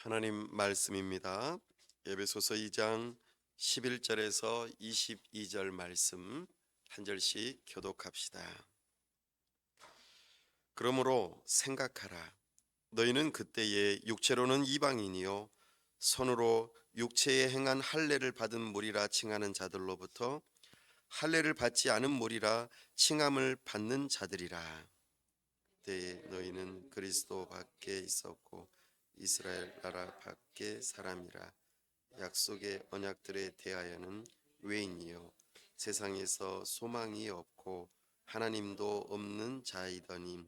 하나님 말씀입니다. 에베소서 2장 11절에서 22절 말씀 한 절씩 교독합시다. 그러므로 생각하라. 너희는 그때에 육체로는 이방인이요 손으로 육체에 행한 할례를 받은 무리라 칭하는 자들로부터 할례를 받지 않은 무리라 칭함을 받는 자들이라. 그때에 너희는 그리스도 밖에 있었고 이스라엘 나라 밖에 사람이라. 약속의 언약들에 대하여는 외인이요 세상에서 소망이 없고 하나님도 없는 자이더니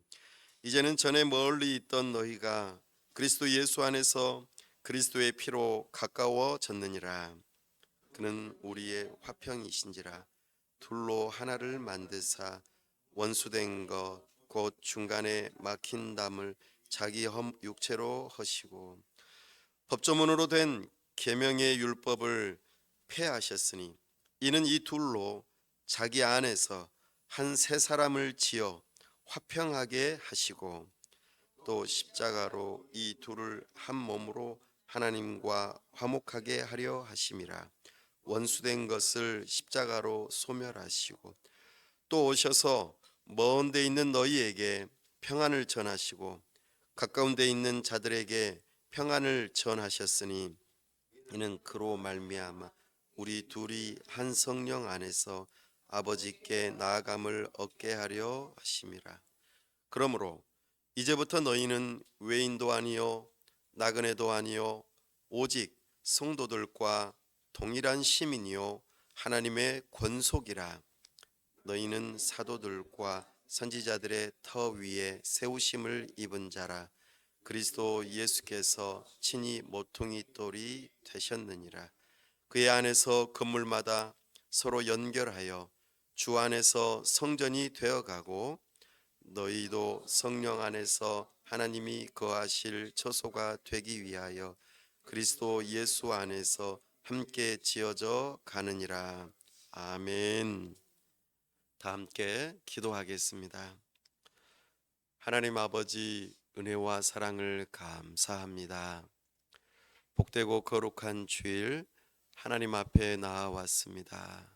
이제는 전에 멀리 있던 너희가 그리스도 예수 안에서 그리스도의 피로 가까워졌느니라. 그는 우리의 화평이신지라. 둘로 하나를 만드사 원수된 것 곧 중간에 막힌 담을 자기 육체로 허시고 법조문으로 된 계명의 율법을 폐하셨으니 이는 이 둘로 자기 안에서 한 새 사람을 지어 화평하게 하시고 또 십자가로 이 둘을 한 몸으로 하나님과 화목하게 하려 하심이라. 원수된 것을 십자가로 소멸하시고 또 오셔서 먼 데 있는 너희에게 평안을 전하시고 가까운 데 있는 자들에게 평안을 전하셨으니 이는 그로 말미암아 우리 둘이 한 성령 안에서 아버지께 나아감을 얻게 하려 하심이라. 그러므로 이제부터 너희는 외인도 아니요 나그네도 아니요 오직 성도들과 동일한 시민이요 하나님의 권속이라. 너희는 사도들과 선지자들의 터 위에 세우심을 입은 자라. 그리스도 예수께서 친히 모퉁이 돌이 되셨느니라. 그의 안에서 건물마다 서로 연결하여 주 안에서 성전이 되어가고 너희도 성령 안에서 하나님이 거하실 처소가 되기 위하여 그리스도 예수 안에서 함께 지어져 가느니라. 아멘. 다 함께 기도하겠습니다. 하나님 아버지, 은혜와 사랑을 감사합니다. 복되고 거룩한 주일 하나님 앞에 나아왔습니다.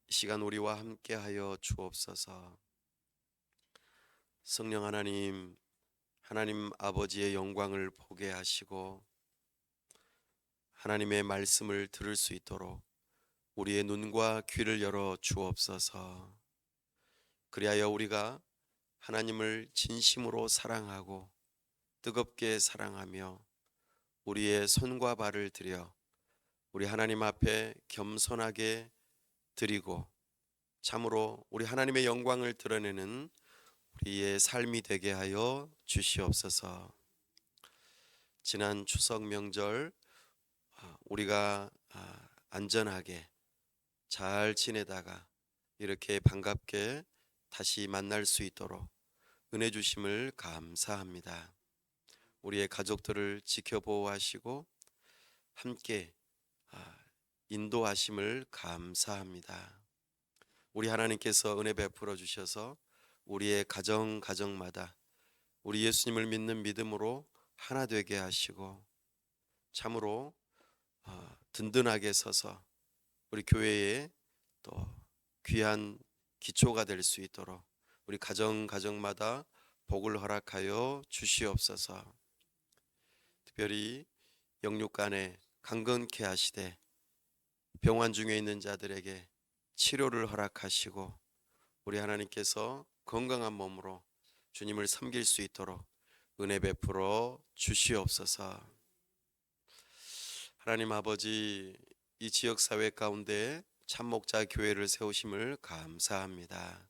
이 시간 우리와 함께하여 주옵소서. 성령 하나님, 하나님 아버지의 영광을 보게 하시고 하나님의 말씀을 들을 수 있도록 우리의 눈과 귀를 열어 주옵소서. 그리하여 우리가 하나님을 진심으로 사랑하고 뜨겁게 사랑하며 우리의 손과 발을 들여 우리 하나님 앞에 겸손하게 드리고 참으로 우리 하나님의 영광을 드러내는 우리의 삶이 되게 하여 주시옵소서. 지난 추석 명절 우리가 안전하게 잘 지내다가 이렇게 반갑게 다시 만날 수 있도록 은혜 주심을 감사합니다. 우리의 가족들을 지켜보호하시고 함께 인도하심을 감사합니다. 우리 하나님께서 은혜 베풀어 주셔서 우리의 가정마다 우리 예수님을 믿는 믿음으로 하나 되게 하시고 참으로 든든하게 서서 우리 교회에 또 귀한 기초가 될 수 있도록 우리 가정마다 복을 허락하여 주시옵소서. 특별히 영육간에 강건케 하시되 병환 중에 있는 자들에게 치료를 허락하시고 우리 하나님께서 건강한 몸으로 주님을 섬길 수 있도록 은혜 베풀어 주시옵소서. 하나님 아버지, 이 지역사회 가운데 참목자 교회를 세우심을 감사합니다.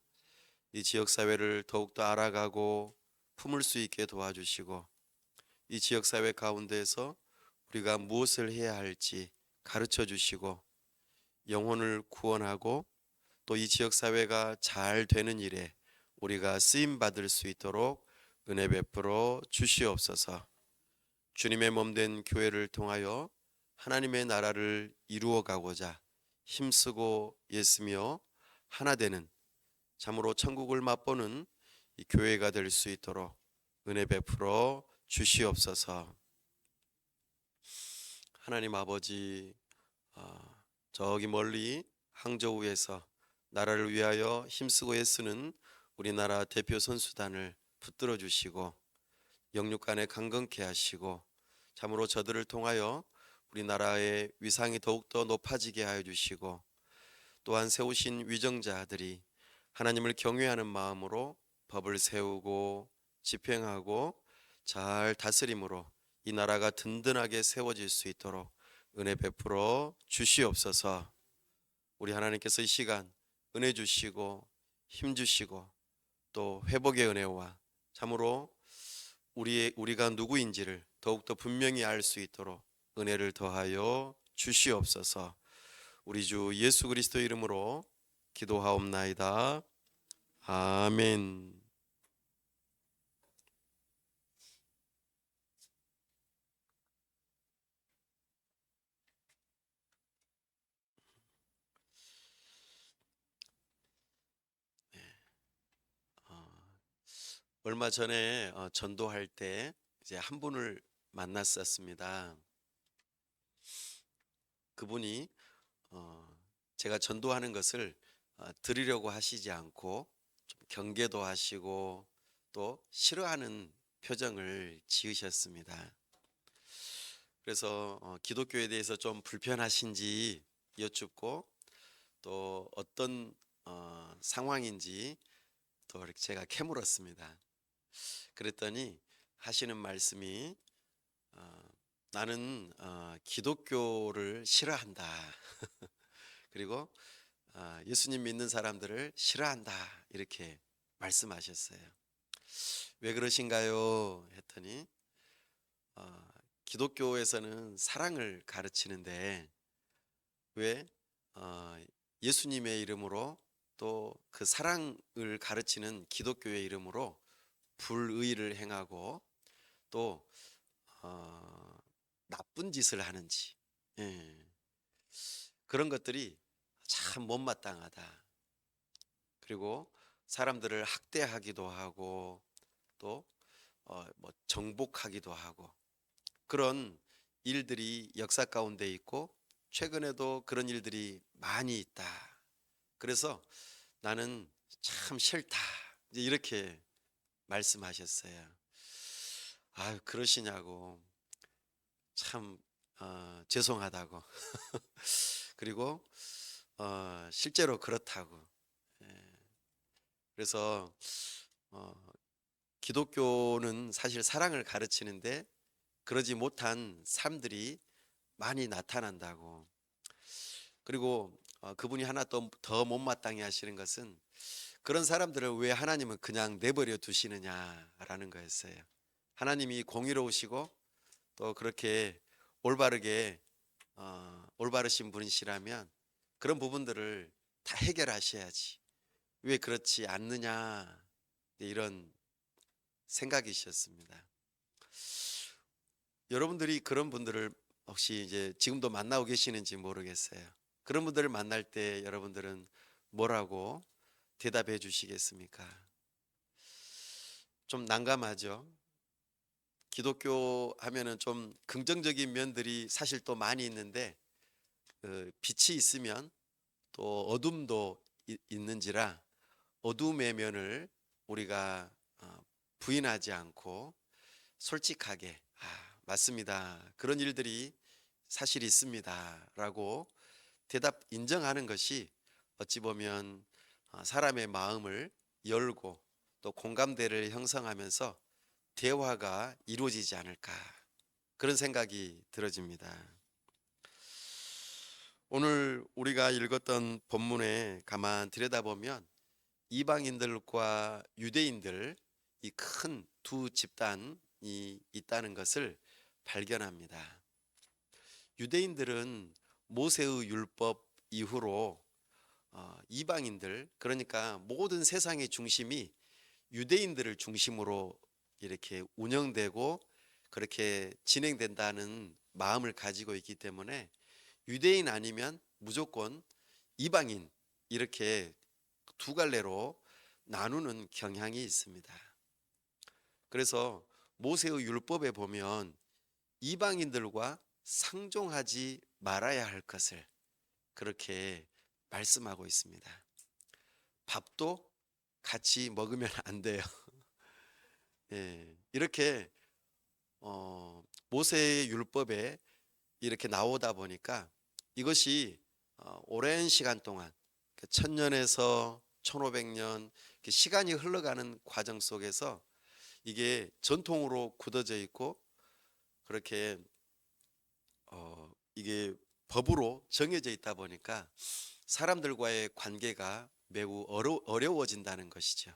이 지역사회를 더욱더 알아가고 품을 수 있게 도와주시고 이 지역사회 가운데에서 우리가 무엇을 해야 할지 가르쳐 주시고 영혼을 구원하고 또 이 지역사회가 잘 되는 일에 우리가 쓰임받을 수 있도록 은혜 베풀어 주시옵소서. 주님의 몸된 교회를 통하여 하나님의 나라를 이루어가고자 힘쓰고 애쓰며 하나 되는 참으로 천국을 맛보는 이 교회가 될 수 있도록 은혜 베풀어 주시옵소서. 하나님 아버지, 저기 멀리 항저우에서 나라를 위하여 힘쓰고 애쓰는 우리나라 대표 선수단을 붙들어 주시고 영육간에 강건케 하시고 참으로 저들을 통하여 우리나라의 위상이 더욱더 높아지게 하여 주시고 또한 세우신 위정자들이 하나님을 경외하는 마음으로 법을 세우고 집행하고 잘 다스림으로 이 나라가 든든하게 세워질 수 있도록 은혜 베풀어 주시옵소서. 우리 하나님께서 이 시간 은혜 주시고 힘 주시고 또 회복의 은혜와 참으로 우리가 누구인지를 더욱더 분명히 알 수 있도록 은혜를 더하여 주시옵소서. 우리 주 예수 그리스도 이름으로 기도하옵나이다. 아멘. 어, 얼마 전에 전도할 때 이제 한 분을 만났었습니다. 그분이 제가 전도하는 것을 드리려고 하시지 않고 좀 경계도 하시고 또 싫어하는 표정을 지으셨습니다. 그래서 기독교에 대해서 좀 불편하신지 여쭙고 또 어떤 상황인지 또 이렇게 제가 캐물었습니다. 그랬더니 하시는 말씀이 나는 기독교를 싫어한다. 그리고 예수님 믿는 사람들을 싫어한다. 이렇게 말씀하셨어요. 왜 그러신가요? 했더니 어, 기독교에서는 사랑을 가르치는데 왜 예수님의 이름으로 또 그 사랑을 가르치는 기독교의 이름으로 불의를 행하고 또 나쁜 짓을 하는지, 예, 그런 것들이 참 못마땅하다. 그리고 사람들을 학대하기도 하고 또 뭐 정복하기도 하고 그런 일들이 역사 가운데 있고 최근에도 그런 일들이 많이 있다. 그래서 나는 참 싫다. 이제 이렇게 말씀하셨어요. 아유, 그러시냐고. 참 죄송하다고. 그리고 실제로 그렇다고. 예. 그래서 어, 기독교는 사실 사랑을 가르치는데 그러지 못한 삶들이 많이 나타난다고. 그리고 그분이 하나 또 더 못마땅해 하시는 것은 그런 사람들을 왜 하나님은 그냥 내버려 두시느냐라는 거였어요. 하나님이 공의로우시고 또 그렇게 올바르게 올바르신 분이시라면 그런 부분들을 다 해결하셔야지. 왜 그렇지 않느냐, 이런 생각이셨습니다. 여러분들이 그런 분들을 혹시 이제 지금도 만나고 계시는지 모르겠어요. 그런 분들을 만날 때 여러분들은 뭐라고 대답해 주시겠습니까? 좀 난감하죠. 기독교 하면은 좀 긍정적인 면들이 사실 또 많이 있는데 빛이 있으면 또 어둠도 있는지라 어둠의 면을 우리가 부인하지 않고 솔직하게 맞습니다. 그런 일들이 사실 있습니다라고 대답 인정하는 것이 어찌 보면 사람의 마음을 열고 또 공감대를 형성하면서 대화가 이루어지지 않을까 그런 생각이 들어집니다. 오늘 우리가 읽었던 본문에 가만 들여다보면 이방인들과 유대인들 이 큰 두 집단이 있다는 것을 발견합니다. 유대인들은 모세의 율법 이후로 이방인들 그러니까 모든 세상의 중심이 유대인들을 중심으로 이렇게 운영되고 그렇게 진행된다는 마음을 가지고 있기 때문에 유대인 아니면 무조건 이방인 이렇게 두 갈래로 나누는 경향이 있습니다. 그래서 모세의 율법에 보면 이방인들과 상종하지 말아야 할 것을 그렇게 말씀하고 있습니다. 밥도 같이 먹으면 안 돼요. 예, 이렇게 모세의 율법에 이렇게 나오다 보니까 이것이 오랜 시간 동안 1000년에서 1500년 시간이 흘러가는 과정 속에서 이게 전통으로 굳어져 있고 그렇게 이게 법으로 정해져 있다 보니까 사람들과의 관계가 매우 어려워진다는 것이죠.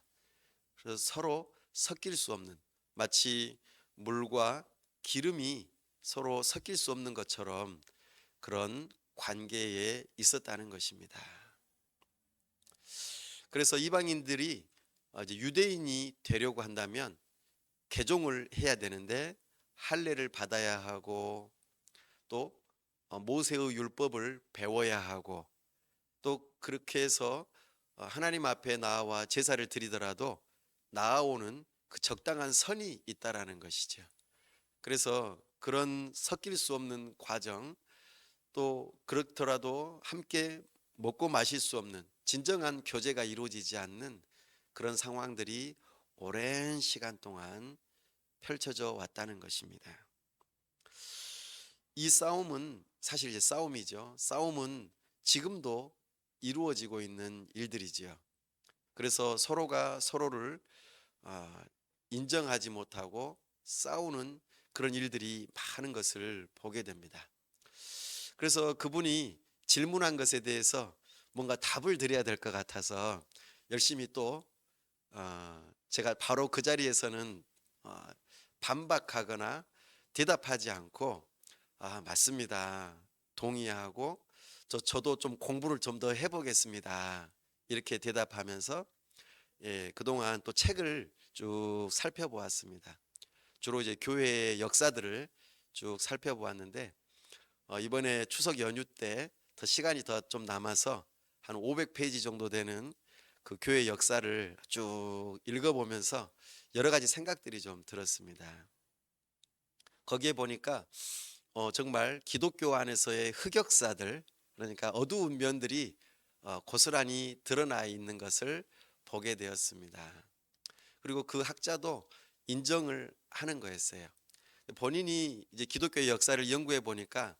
그래서 서로 섞일 수 없는, 마치 물과 기름이 서로 섞일 수 없는 것처럼 그런 관계에 있었다는 것입니다. 그래서 이방인들이 이제 유대인이 되려고 한다면 개종을 해야 되는데 할례를 받아야 하고 또 모세의 율법을 배워야 하고 또 그렇게 해서 하나님 앞에 나와 제사를 드리더라도 나아오는 그 적당한 선이 있다라는 것이죠. 그래서 그런 섞일 수 없는 과정, 또 그렇더라도 함께 먹고 마실 수 없는 진정한 교제가 이루어지지 않는 그런 상황들이 오랜 시간 동안 펼쳐져 왔다는 것입니다. 이 싸움은 사실 이제 싸움이죠. 싸움은 지금도 이루어지고 있는 일들이지요. 그래서 서로가 서로를 인정하지 못하고 싸우는 그런 일들이 많은 것을 보게 됩니다. 그래서 그분이 질문한 것에 대해서 뭔가 답을 드려야 될 것 같아서 열심히 또 제가 바로 그 자리에서는 반박하거나 대답하지 않고 맞습니다. 동의하고 저도 좀 공부를 좀 더 해보겠습니다. 이렇게 대답하면서 그동안 또 책을 쭉 살펴보았습니다. 주로 이제 교회의 역사들을 쭉 살펴보았는데 이번에 추석 연휴 때 더 시간이 더 좀 남아서 한 500페이지 정도 되는 그 교회 역사를 쭉 읽어보면서 여러 가지 생각들이 좀 들었습니다. 거기에 보니까 정말 기독교 안에서의 흑역사들, 그러니까 어두운 면들이 고스란히 드러나 있는 것을 보게 되었습니다. 그리고 그 학자도 인정을 하는 거였어요. 본인이 이제 기독교의 역사를 연구해 보니까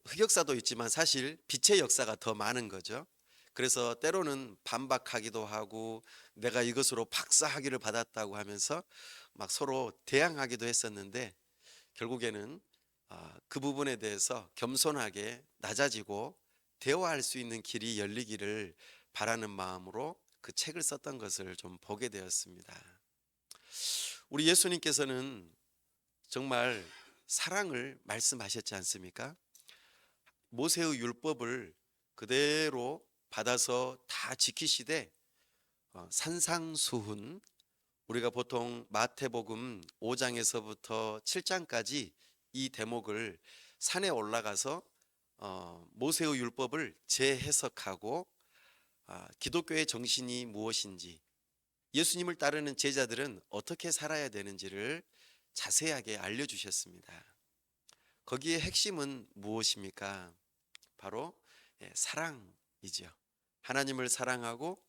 흑역사도 있지만 사실 빛의 역사가 더 많은 거죠. 그래서 때로는 반박하기도 하고 내가 이것으로 박사학위를 받았다고 하면서 막 서로 대항하기도 했었는데 결국에는 그 부분에 대해서 겸손하게 낮아지고 대화할 수 있는 길이 열리기를 바라는 마음으로 그 책을 썼던 것을 좀 보게 되었습니다. 우리 예수님께서는 정말 사랑을 말씀하셨지 않습니까? 모세의 율법을 그대로 받아서 다 지키시되 산상수훈, 우리가 보통 마태복음 5장에서부터 7장까지 이 대목을 산에 올라가서 모세의 율법을 재해석하고 기독교의 정신이 무엇인지, 예수님을 따르는 제자들은 어떻게 살아야 되는지를 자세하게 알려주셨습니다. 거기에 핵심은 무엇입니까? 바로 사랑이죠. 하나님을 사랑하고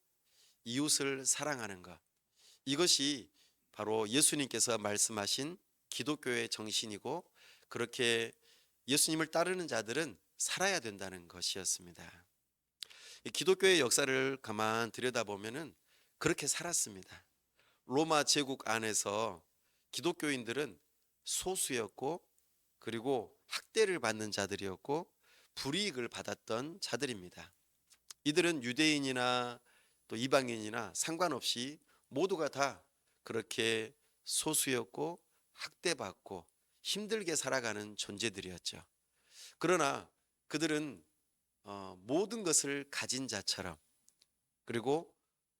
이웃을 사랑하는 것. 이것이 바로 예수님께서 말씀하신 기독교의 정신이고 그렇게 예수님을 따르는 자들은 살아야 된다는 것이었습니다. 이 기독교의 역사를 가만 들여다보면은 그렇게 살았습니다. 로마 제국 안에서 기독교인들은 소수였고 그리고 학대를 받는 자들이었고 불이익을 받았던 자들입니다. 이들은 유대인이나 또 이방인이나 상관없이 모두가 다 그렇게 소수였고 학대받고 힘들게 살아가는 존재들이었죠. 그러나 그들은 모든 것을 가진 자처럼 그리고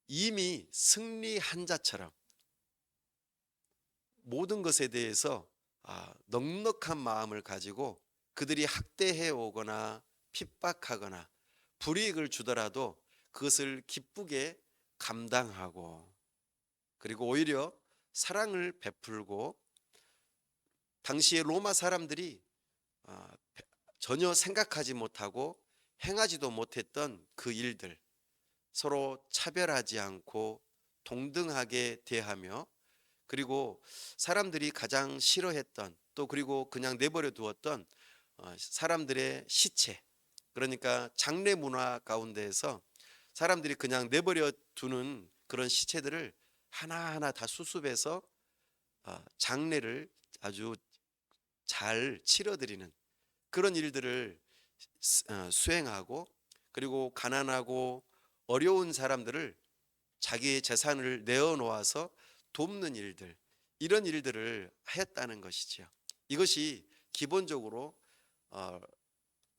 이미 승리한 자처럼 모든 것에 대해서 넉넉한 마음을 가지고 그들이 학대해 오거나 핍박하거나 불이익을 주더라도 그것을 기쁘게 감당하고 그리고 오히려 사랑을 베풀고 당시에 로마 사람들이 어, 전혀 생각하지 못하고 행하지도 못했던 그 일들, 서로 차별하지 않고 동등하게 대하며, 그리고 사람들이 가장 싫어했던, 또 그리고 그냥 내버려 두었던 사람들의 시체, 그러니까 장례 문화 가운데에서 사람들이 그냥 내버려 두는 그런 시체들을 하나하나 다 수습해서 장례를 아주 잘 치러드리는 그런 일들을 수행하고, 그리고 가난하고 어려운 사람들을 자기의 재산을 내어놓아서 돕는 일들, 이런 일들을 하였다는 것이죠. 이것이 기본적으로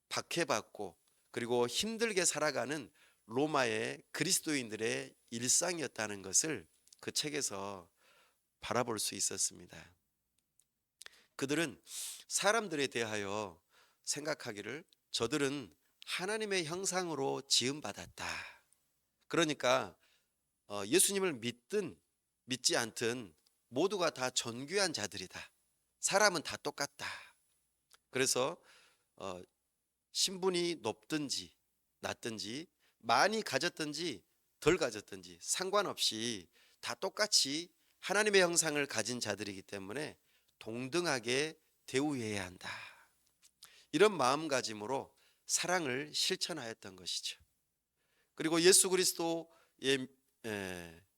박해받고 그리고 힘들게 살아가는 로마의 그리스도인들의 일상이었다는 것을 그 책에서 바라볼 수 있었습니다. 그들은 사람들에 대하여 생각하기를 저들은 하나님의 형상으로 지음받았다. 그러니까 예수님을 믿든 믿지 않든 모두가 다 존귀한 자들이다. 사람은 다 똑같다. 그래서 신분이 높든지 낮든지 많이 가졌든지 덜 가졌든지 상관없이 다 똑같이 하나님의 형상을 가진 자들이기 때문에 동등하게 대우해야 한다. 이런 마음가짐으로 사랑을 실천하였던 것이죠. 그리고 예수 그리스도의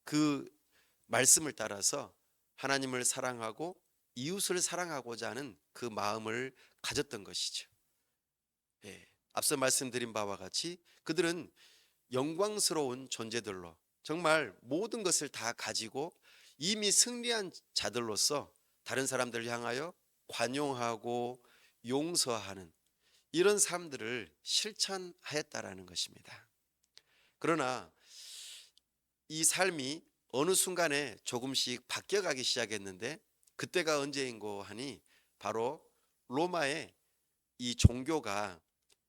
그 말씀을 따라서 하나님을 사랑하고 이웃을 사랑하고자 하는 그 마음을 가졌던 것이죠. 앞서 말씀드린 바와 같이 그들은 영광스러운 존재들로 정말 모든 것을 다 가지고 이미 승리한 자들로서 다른 사람들을 향하여 관용하고 용서하는 이런 삶들을 실천하였다라는 것입니다. 그러나 이 삶이 어느 순간에 조금씩 바뀌어가기 시작했는데, 그때가 언제인고 하니 바로 로마의 이 종교가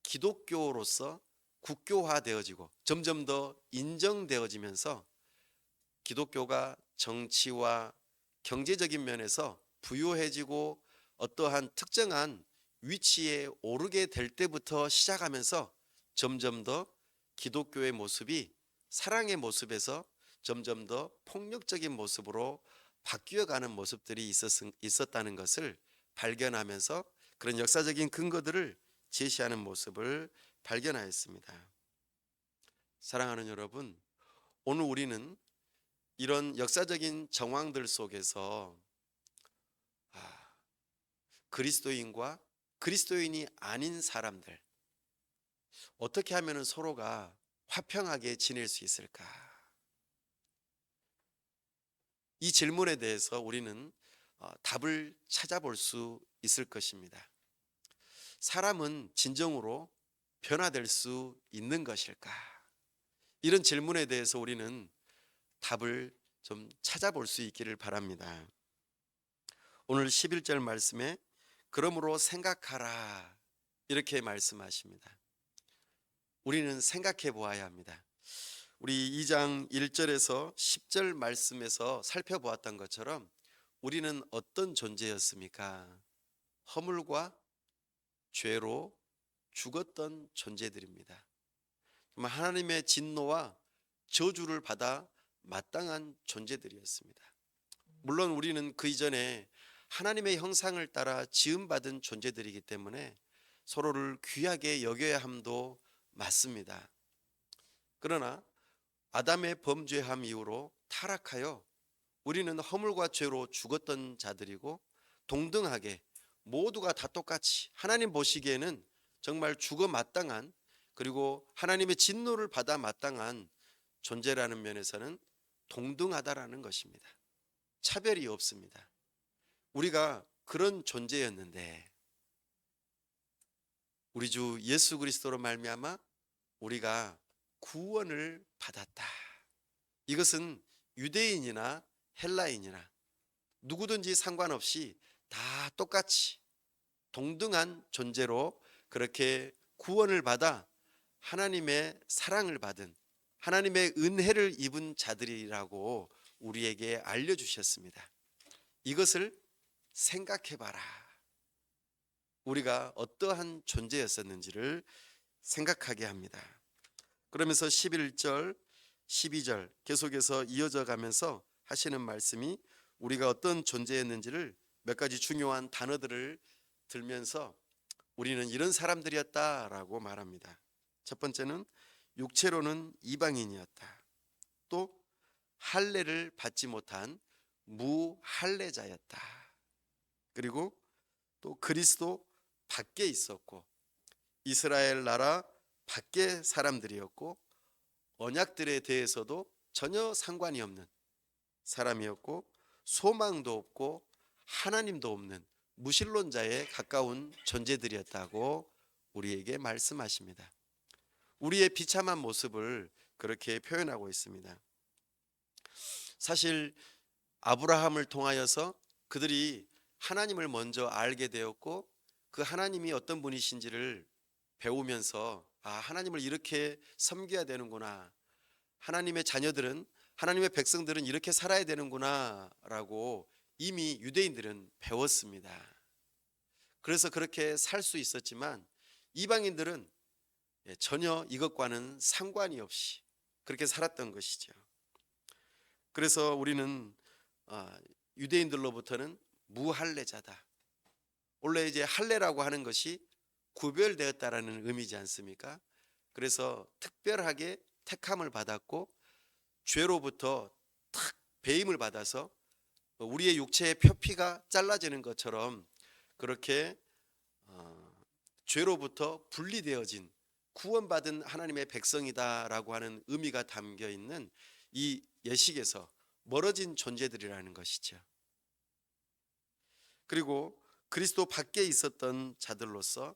기독교로서 국교화되어지고 점점 더 인정되어지면서 기독교가 정치와 경제적인 면에서 부유해지고 어떠한 특정한 위치에 오르게 될 때부터 시작하면서 점점 더 기독교의 모습이 사랑의 모습에서 점점 더 폭력적인 모습으로 바뀌어가는 모습들이 있었다는 것을 발견하면서 그런 역사적인 근거들을 제시하는 모습을 발견하였습니다. 사랑하는 여러분, 오늘 우리는 이런 역사적인 정황들 속에서 그리스도인과 그리스도인이 아닌 사람들, 어떻게 하면 서로가 화평하게 지낼 수 있을까? 이 질문에 대해서 우리는 답을 찾아볼 수 있을 것입니다. 사람은 진정으로 변화될 수 있는 것일까? 이런 질문에 대해서 우리는 답을 좀 찾아볼 수 있기를 바랍니다. 오늘 11절 말씀에 그러므로 생각하라 이렇게 말씀하십니다. 우리는 생각해 보아야 합니다. 우리 2장 1절에서 10절 말씀에서 살펴보았던 것처럼 우리는 어떤 존재였습니까? 허물과 죄로 죽었던 존재들입니다. 정말 하나님의 진노와 저주를 받아 마땅한 존재들이었습니다. 물론 우리는 그 이전에 하나님의 형상을 따라 지음받은 존재들이기 때문에 서로를 귀하게 여겨야 함도 맞습니다. 그러나 아담의 범죄함 이후로 타락하여 우리는 허물과 죄로 죽었던 자들이고, 동등하게 모두가 다 똑같이 하나님 보시기에는 정말 죽어 마땅한, 그리고 하나님의 진노를 받아 마땅한 존재라는 면에서는 동등하다라는 것입니다. 차별이 없습니다. 우리가 그런 존재였는데 우리 주 예수 그리스도로 말미암아 우리가 구원을 받았다. 이것은 유대인이나 헬라인이나 누구든지 상관없이 다 똑같이 동등한 존재로 그렇게 구원을 받아 하나님의 사랑을 받은, 하나님의 은혜를 입은 자들이라고 우리에게 알려주셨습니다. 이것을 생각해봐라. 우리가 어떠한 존재였었는지를 생각하게 합니다. 그러면서 11절, 12절 계속해서 이어져 가면서 하시는 말씀이 우리가 어떤 존재였는지를 몇 가지 중요한 단어들을 들면서 우리는 이런 사람들이었다라고 말합니다. 첫 번째는 육체로는 이방인이었다. 또 할례를 받지 못한 무할례자였다. 그리고 또 그리스도 밖에 있었고 이스라엘 나라 밖의 사람들이었고 언약들에 대해서도 전혀 상관이 없는 사람이었고 소망도 없고 하나님도 없는 무신론자에 가까운 존재들이었다고 우리에게 말씀하십니다. 우리의 비참한 모습을 그렇게 표현하고 있습니다. 사실 아브라함을 통하여서 그들이 하나님을 먼저 알게 되었고 그 하나님이 어떤 분이신지를 배우면서 하나님을 이렇게 섬겨야 되는구나. 하나님의 자녀들은 하나님의 백성들은 이렇게 살아야 되는구나 라고 이미 유대인들은 배웠습니다. 그래서 그렇게 살 수 있었지만 이방인들은 전혀 이것과는 상관이 없이 그렇게 살았던 것이죠. 그래서 우리는 유대인들로부터는 무할례자다. 원래 이제 할례라고 하는 것이 구별되었다라는 의미지 않습니까? 그래서 특별하게 택함을 받았고 죄로부터 탁 배임을 받아서 우리의 육체의 표피가 잘라지는 것처럼 그렇게 죄로부터 분리되어진 구원받은 하나님의 백성이다라고 하는 의미가 담겨 있는 이 예식에서 멀어진 존재들이라는 것이죠. 그리고 그리스도 밖에 있었던 자들로서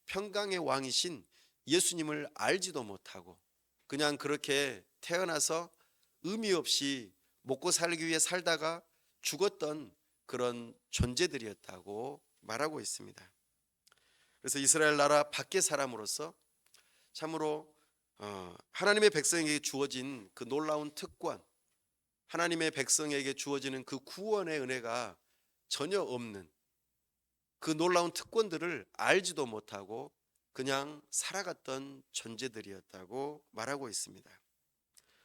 평강의 왕이신 예수님을 알지도 못하고 그냥 그렇게 태어나서 의미 없이 먹고 살기 위해 살다가 죽었던 그런 존재들이었다고 말하고 있습니다. 그래서 이스라엘 나라 밖의 사람으로서 참으로 하나님의 백성에게 주어진 그 놀라운 특권, 하나님의 백성에게 주어지는 그 구원의 은혜가 전혀 없는 그 놀라운 특권들을 알지도 못하고 그냥 살아갔던 존재들이었다고 말하고 있습니다.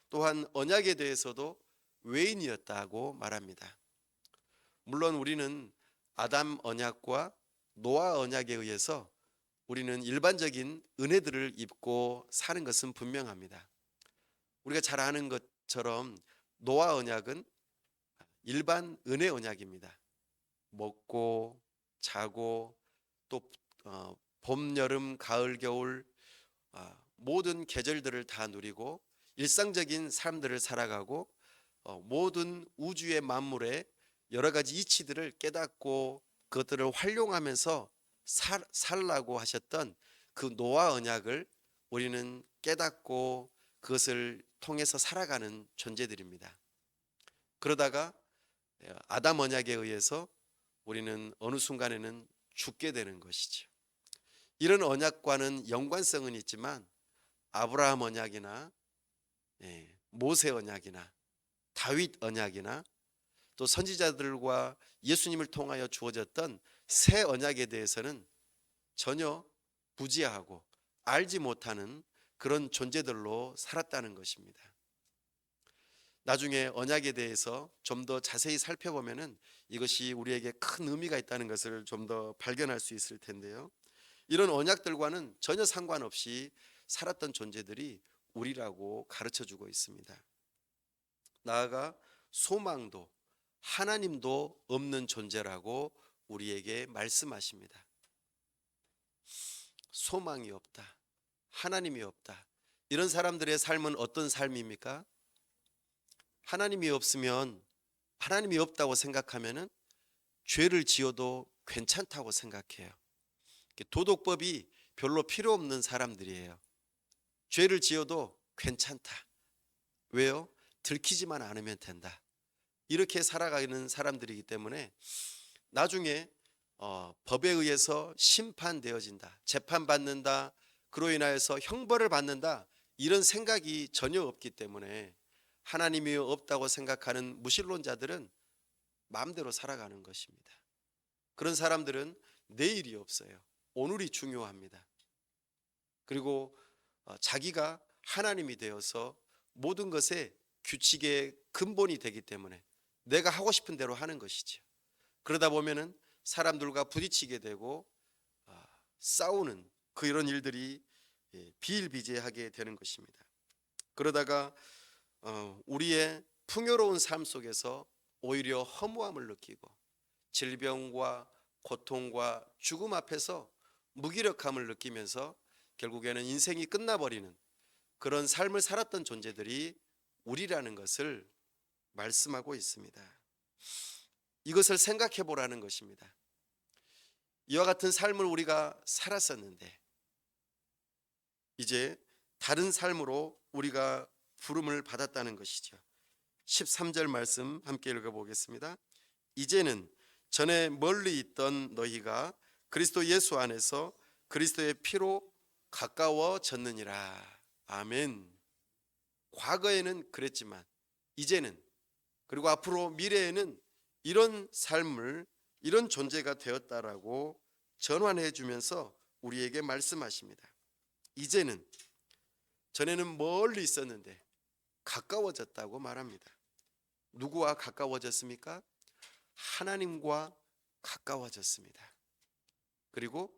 또한 언약에 대해서도 외인이었다고 말합니다. 물론 우리는 아담 언약과 노아 언약에 의해서 우리는 일반적인 은혜들을 입고 사는 것은 분명합니다. 우리가 잘 아는 것처럼 노아 언약은 일반 은혜 언약입니다. 먹고 자고 또 봄, 여름, 가을, 겨울 모든 계절들을 다 누리고 일상적인 삶들을 살아가고 모든 우주의 만물의 여러 가지 이치들을 깨닫고 그것들을 활용하면서 살라고 하셨던 그 노아 언약을 우리는 깨닫고 그것을 통해서 살아가는 존재들입니다. 그러다가 아담 언약에 의해서 우리는 어느 순간에는 죽게 되는 것이죠. 이런 언약과는 연관성은 있지만 아브라함 언약이나 모세 언약이나 다윗 언약이나 또 선지자들과 예수님을 통하여 주어졌던 새 언약에 대해서는 전혀 부지하고 알지 못하는 그런 존재들로 살았다는 것입니다. 나중에 언약에 대해서 좀 더 자세히 살펴보면은 이것이 우리에게 큰 의미가 있다는 것을 좀 더 발견할 수 있을 텐데요. 이런 언약들과는 전혀 상관없이 살았던 존재들이 우리라고 가르쳐 주고 있습니다. 나아가 소망도 하나님도 없는 존재라고 우리에게 말씀하십니다. 소망이 없다. 하나님이 없다. 이런 사람들의 삶은 어떤 삶입니까? 하나님이 없으면 하나님이 없다고 생각하면은 죄를 지어도 괜찮다고 생각해요. 도덕법이 별로 필요 없는 사람들이에요. 죄를 지어도 괜찮다. 왜요? 들키지만 않으면 된다. 이렇게 살아가는 사람들이기 때문에 나중에 법에 의해서 심판되어진다, 재판받는다, 그로 인하여서 형벌을 받는다, 이런 생각이 전혀 없기 때문에 하나님이 없다고 생각하는 무신론자들은 마음대로 살아가는 것입니다. 그런 사람들은 내일이 없어요. 오늘이 중요합니다. 그리고 자기가 하나님이 되어서 모든 것의 규칙의 근본이 되기 때문에 내가 하고 싶은 대로 하는 것이죠. 그러다 보면은 사람들과 부딪히게 되고 싸우는 이런 일들이 비일비재하게 되는 것입니다. 그러다가 우리의 풍요로운 삶 속에서 오히려 허무함을 느끼고 질병과 고통과 죽음 앞에서 무기력함을 느끼면서 결국에는 인생이 끝나버리는 그런 삶을 살았던 존재들이 우리라는 것을 말씀하고 있습니다. 이것을 생각해 보라는 것입니다. 이와 같은 삶을 우리가 살았었는데 이제 다른 삶으로 우리가 부름을 받았다는 것이죠. 13절 말씀 함께 읽어보겠습니다. 이제는 전에 멀리 있던 너희가 그리스도 예수 안에서 그리스도의 피로 가까워졌느니라. 아멘. 과거에는 그랬지만 이제는, 그리고 앞으로 미래에는 이런 삶을, 이런 존재가 되었다라고 전환해 주면서 우리에게 말씀하십니다. 이제는, 전에는 멀리 있었는데 가까워졌다고 말합니다. 누구와 가까워졌습니까? 하나님과 가까워졌습니다. 그리고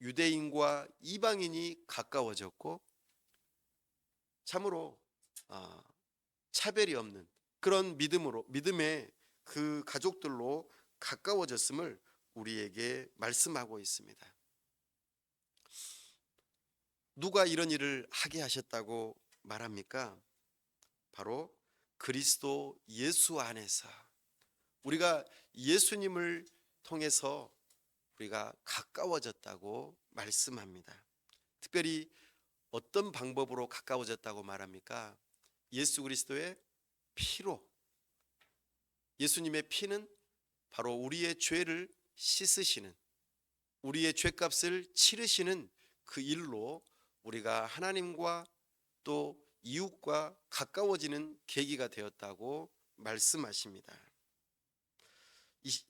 유대인과 이방인이 가까워졌고 참으로 차별이 없는 그런 믿음의 그 가족들로 가까워졌음을 우리에게 말씀하고 있습니다. 누가 이런 일을 하게 하셨다고 말합니까? 바로 그리스도 예수 안에서 우리가 예수님을 통해서 우리가 가까워졌다고 말씀합니다. 특별히 어떤 방법으로 가까워졌다고 말합니까? 예수 그리스도의 피로. 예수님의 피는 바로 우리의 죄를 씻으시는, 우리의 죄값을 치르시는 그 일로 우리가 하나님과 또 이웃과 가까워지는 계기가 되었다고 말씀하십니다.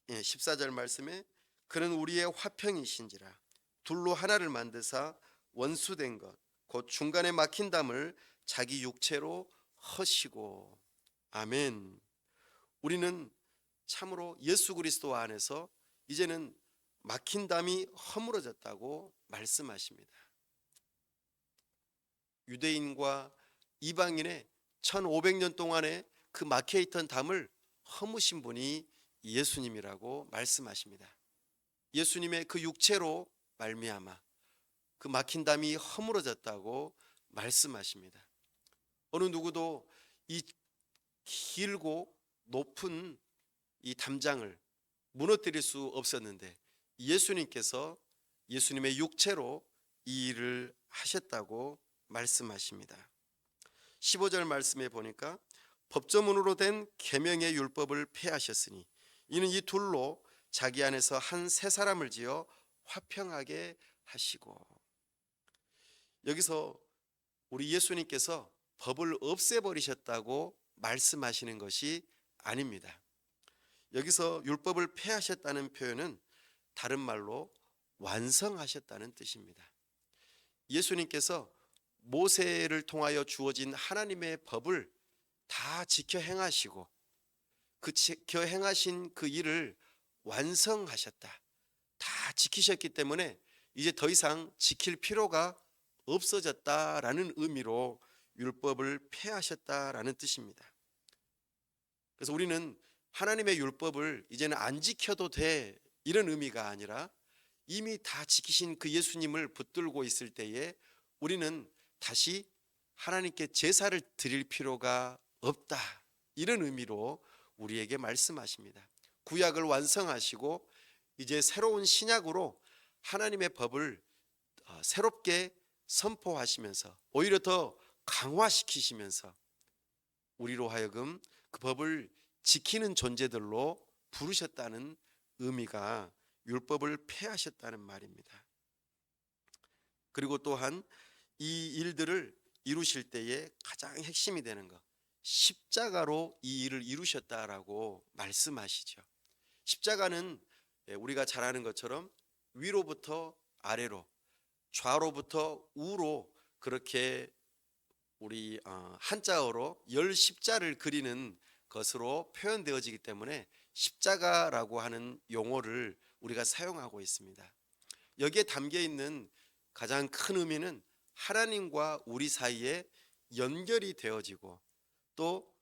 14절 말씀에 그는 우리의 화평이신지라 둘로 하나를 만드사 원수된 것 곧 중간에 막힌 담을 자기 육체로 허시고. 아멘. 우리는 참으로 예수 그리스도 안에서 이제는 막힌 담이 허물어졌다고 말씀하십니다. 유대인과 이방인의 1500년 동안에 그 막혀있던 담을 허무신 분이 예수님이라고 말씀하십니다. 예수님의 그 육체로 말미암아 그 막힌 담이 허물어졌다고 말씀하십니다. 어느 누구도 이 길고 높은 이 담장을 무너뜨릴 수 없었는데 예수님께서 예수님의 육체로 이 일을 하셨다고 말씀하십니다. 15절 말씀에 보니까 법조문으로 된 계명의 율법을 폐하셨으니 이는 이 둘로 자기 안에서 한 새 사람을 지어 화평하게 하시고. 여기서 우리 예수님께서 법을 없애버리셨다고 말씀하시는 것이 아닙니다. 여기서 율법을 폐하셨다는 표현은 다른 말로 완성하셨다는 뜻입니다. 예수님께서 모세를 통하여 주어진 하나님의 법을 다 지켜 행하시고 그 지켜 행하신 그 일을 완성하셨다. 다 지키셨기 때문에 이제 더 이상 지킬 필요가 없어졌다라는 의미로 율법을 폐하셨다라는 뜻입니다. 그래서 우리는 하나님의 율법을 이제는 안 지켜도 돼 이런 의미가 아니라 이미 다 지키신 그 예수님을 붙들고 있을 때에 우리는 다시 하나님께 제사를 드릴 필요가 없다 이런 의미로 우리에게 말씀하십니다. 구약을 완성하시고 이제 새로운 신약으로 하나님의 법을 새롭게 선포하시면서 오히려 더 강화시키시면서 우리로 하여금 그 법을 지키는 존재들로 부르셨다는 의미가 율법을 폐하셨다는 말입니다. 그리고 또한 이 일들을 이루실 때에 가장 핵심이 되는 것, 십자가로 이 일을 이루셨다라고 말씀하시죠. 십자가는 우리가 잘 아는 것처럼 위로부터 아래로, 좌로부터 우로 그렇게 우리 한자어로 열 십자를 그리는 것으로 표현되어지기 때문에 십자가라고 하는 용어를 우리가 사용하고 있습니다. 여기에 담겨 있는 가장 큰 의미는 하나님과 우리 사이에 연결이 되어지고 또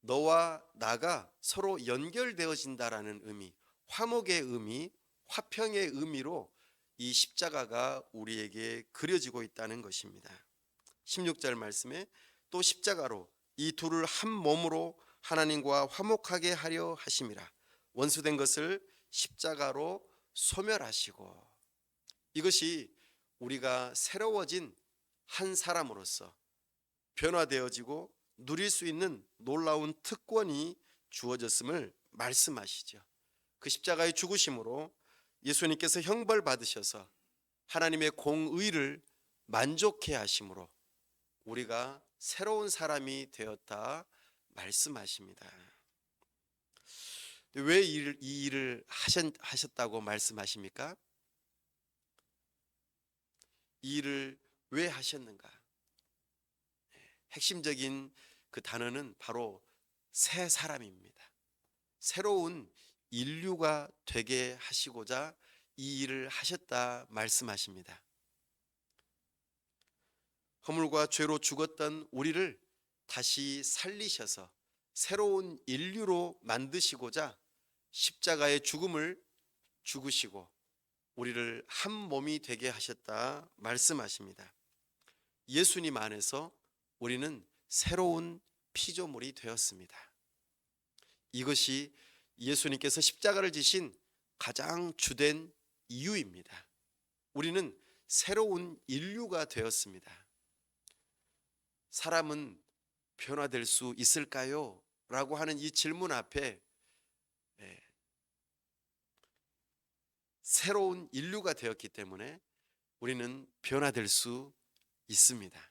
너와 나가 서로 연결되어진다라는 의미, 화목의 의미, 화평의 의미로 이 십자가가 우리에게 그려지고 있다는 것입니다. 16절 말씀에 또 십자가로 이 둘을 한 몸으로 하나님과 화목하게 하려 하심이라. 원수된 것을 십자가로 소멸하시고. 이것이 우리가 새로워진 한 사람으로서 변화되어지고 누릴 수 있는 놀라운 특권이 주어졌음을 말씀하시죠. 그 십자가의 죽으심으로 예수님께서 형벌 받으셔서 하나님의 공의를 만족해 하심으로 우리가 새로운 사람이 되었다 말씀하십니다. 왜 이 일을 하셨다고 말씀하십니까? 이 일을 왜 하셨는가? 핵심적인 그 단어는 바로 새 사람입니다. 새로운 인류가 되게 하시고자 이 일을 하셨다 말씀하십니다. 허물과 죄로 죽었던 우리를 다시 살리셔서 새로운 인류로 만드시고자 십자가의 죽음을 죽으시고 우리를 한 몸이 되게 하셨다 말씀하십니다. 예수님 안에서 우리는 새로운 피조물이 되었습니다. 이것이 예수님께서 십자가를 지신 가장 주된 이유입니다. 우리는 새로운 인류가 되었습니다. 사람은 변화될 수 있을까요? 라고 하는 이 질문 앞에 새로운 인류가 되었기 때문에 우리는 변화될 수 있습니다.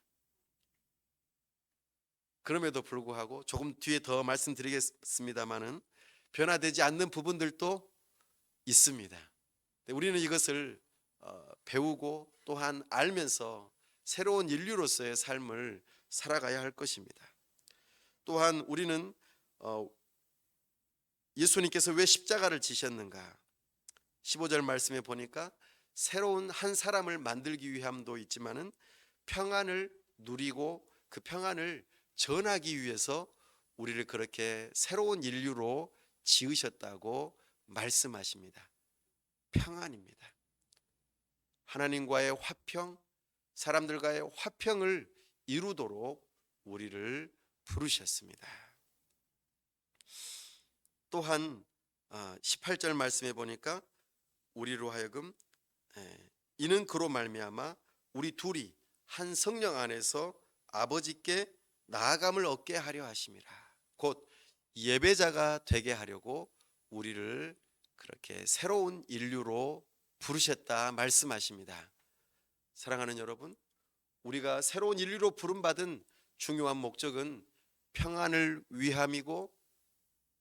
그럼에도 불구하고 조금 뒤에 더 말씀드리겠습니다마는 변화되지 않는 부분들도 있습니다. 우리는 이것을 배우고 또한 알면서 새로운 인류로서의 삶을 살아가야 할 것입니다. 또한 우리는 예수님께서 왜 십자가를 지셨는가? 15절 말씀에 보니까 새로운 한 사람을 만들기 위함도 있지만은 평안을 누리고 그 평안을 전하기 위해서 우리를 그렇게 새로운 인류로 지으셨다고 말씀하십니다. 평안입니다. 하나님과의 화평, 사람들과의 화평을 이루도록 우리를 부르셨습니다. 또한 18절 말씀에 보니까 우리로 하여금 이는 그로 말미암아 우리 둘이 한 성령 안에서 아버지께 나아감을 얻게 하려 하심이라. 곧 예배자가 되게 하려고 우리를 그렇게 새로운 인류로 부르셨다 말씀하십니다. 사랑하는 여러분, 우리가 새로운 인류로 부름받은 중요한 목적은 평안을 위함이고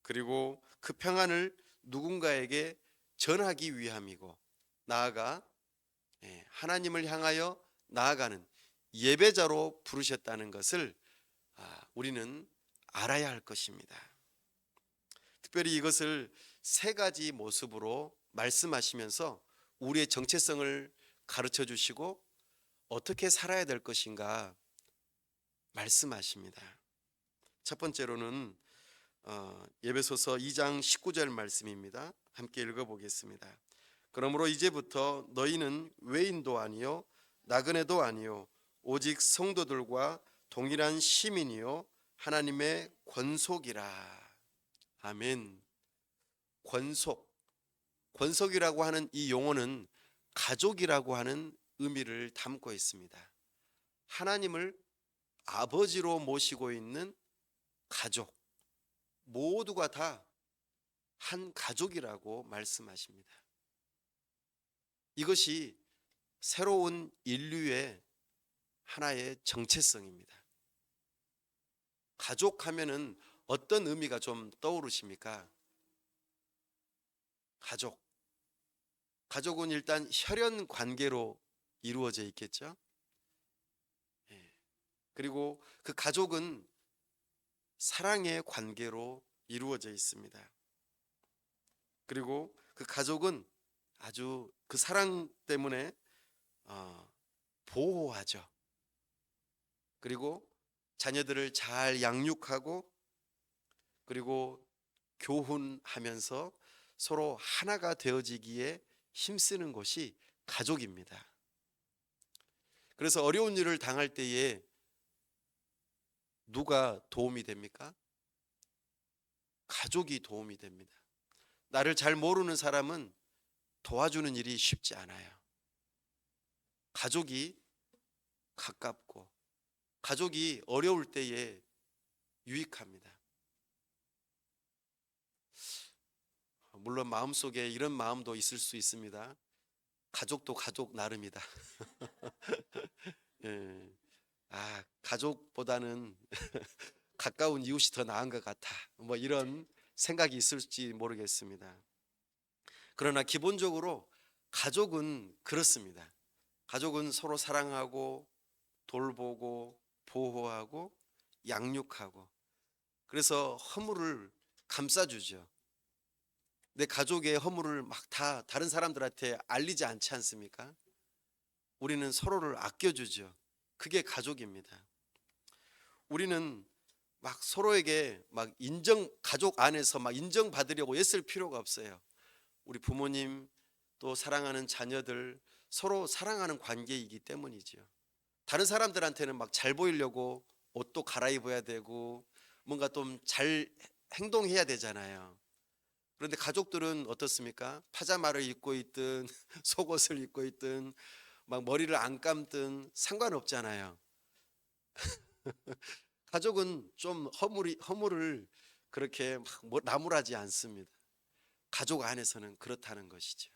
그리고 그 평안을 누군가에게 전하기 위함이고 나아가 하나님을 향하여 나아가는 예배자로 부르셨다는 것을 우리는 알아야 할 것입니다. 특별히 이것을 세 가지 모습으로 말씀하시면서 우리의 정체성을 가르쳐 주시고 어떻게 살아야 될 것인가 말씀하십니다. 첫 번째로는 에베소서 2장 19절 말씀입니다. 함께 읽어보겠습니다. 그러므로 이제부터 너희는 외인도 아니요 나그네도 아니요 오직 성도들과 동일한 시민이요 하나님의 권속이라. 아멘. 권속이라고 하는 이 용어는 가족이라고 하는 의미를 담고 있습니다. 하나님을 아버지로 모시고 있는 가족, 모두가 다 한 가족이라고 말씀하십니다. 이것이 새로운 인류의 하나의 정체성입니다. 가족하면은 어떤 의미가 좀 떠오르십니까? 가족. 가족은 일단 혈연 관계로 이루어져 있겠죠. 예. 그리고 그 가족은 사랑의 관계로 이루어져 있습니다. 그리고 그 가족은 아주 그 사랑 때문에 보호하죠. 그리고 자녀들을 잘 양육하고 그리고 교훈하면서 서로 하나가 되어지기에 힘쓰는 것이 가족입니다. 그래서 어려운 일을 당할 때에 누가 도움이 됩니까? 가족이 도움이 됩니다. 나를 잘 모르는 사람은 도와주는 일이 쉽지 않아요. 가족이 가깝고 가족이 어려울 때에 유익합니다. 물론 마음속에 이런 마음도 있을 수 있습니다. 가족도 가족 나름이다. 예. 가족보다는 가까운 이웃이 더 나은 것 같아. 뭐 이런 생각이 있을지 모르겠습니다. 그러나 기본적으로 가족은 그렇습니다. 가족은 서로 사랑하고 돌보고 보호하고 양육하고 그래서 허물을 감싸주죠. 내 가족의 허물을 막 다 다른 사람들한테 알리지 않지 않습니까? 우리는 서로를 아껴주죠. 그게 가족입니다. 우리는 막 서로에게 막 가족 안에서 막 인정받으려고 애쓸 필요가 없어요. 우리 부모님 또 사랑하는 자녀들 서로 사랑하는 관계이기 때문이죠. 다른 사람들한테는 막 잘 보이려고 옷도 갈아입어야 되고 뭔가 좀 잘 행동해야 되잖아요. 그런데 가족들은 어떻습니까? 파자마를 입고 있든 속옷을 입고 있든 막 머리를 안 감든 상관없잖아요. 가족은 좀 허물을 그렇게 막 나무라지 않습니다. 가족 안에서는 그렇다는 것이죠.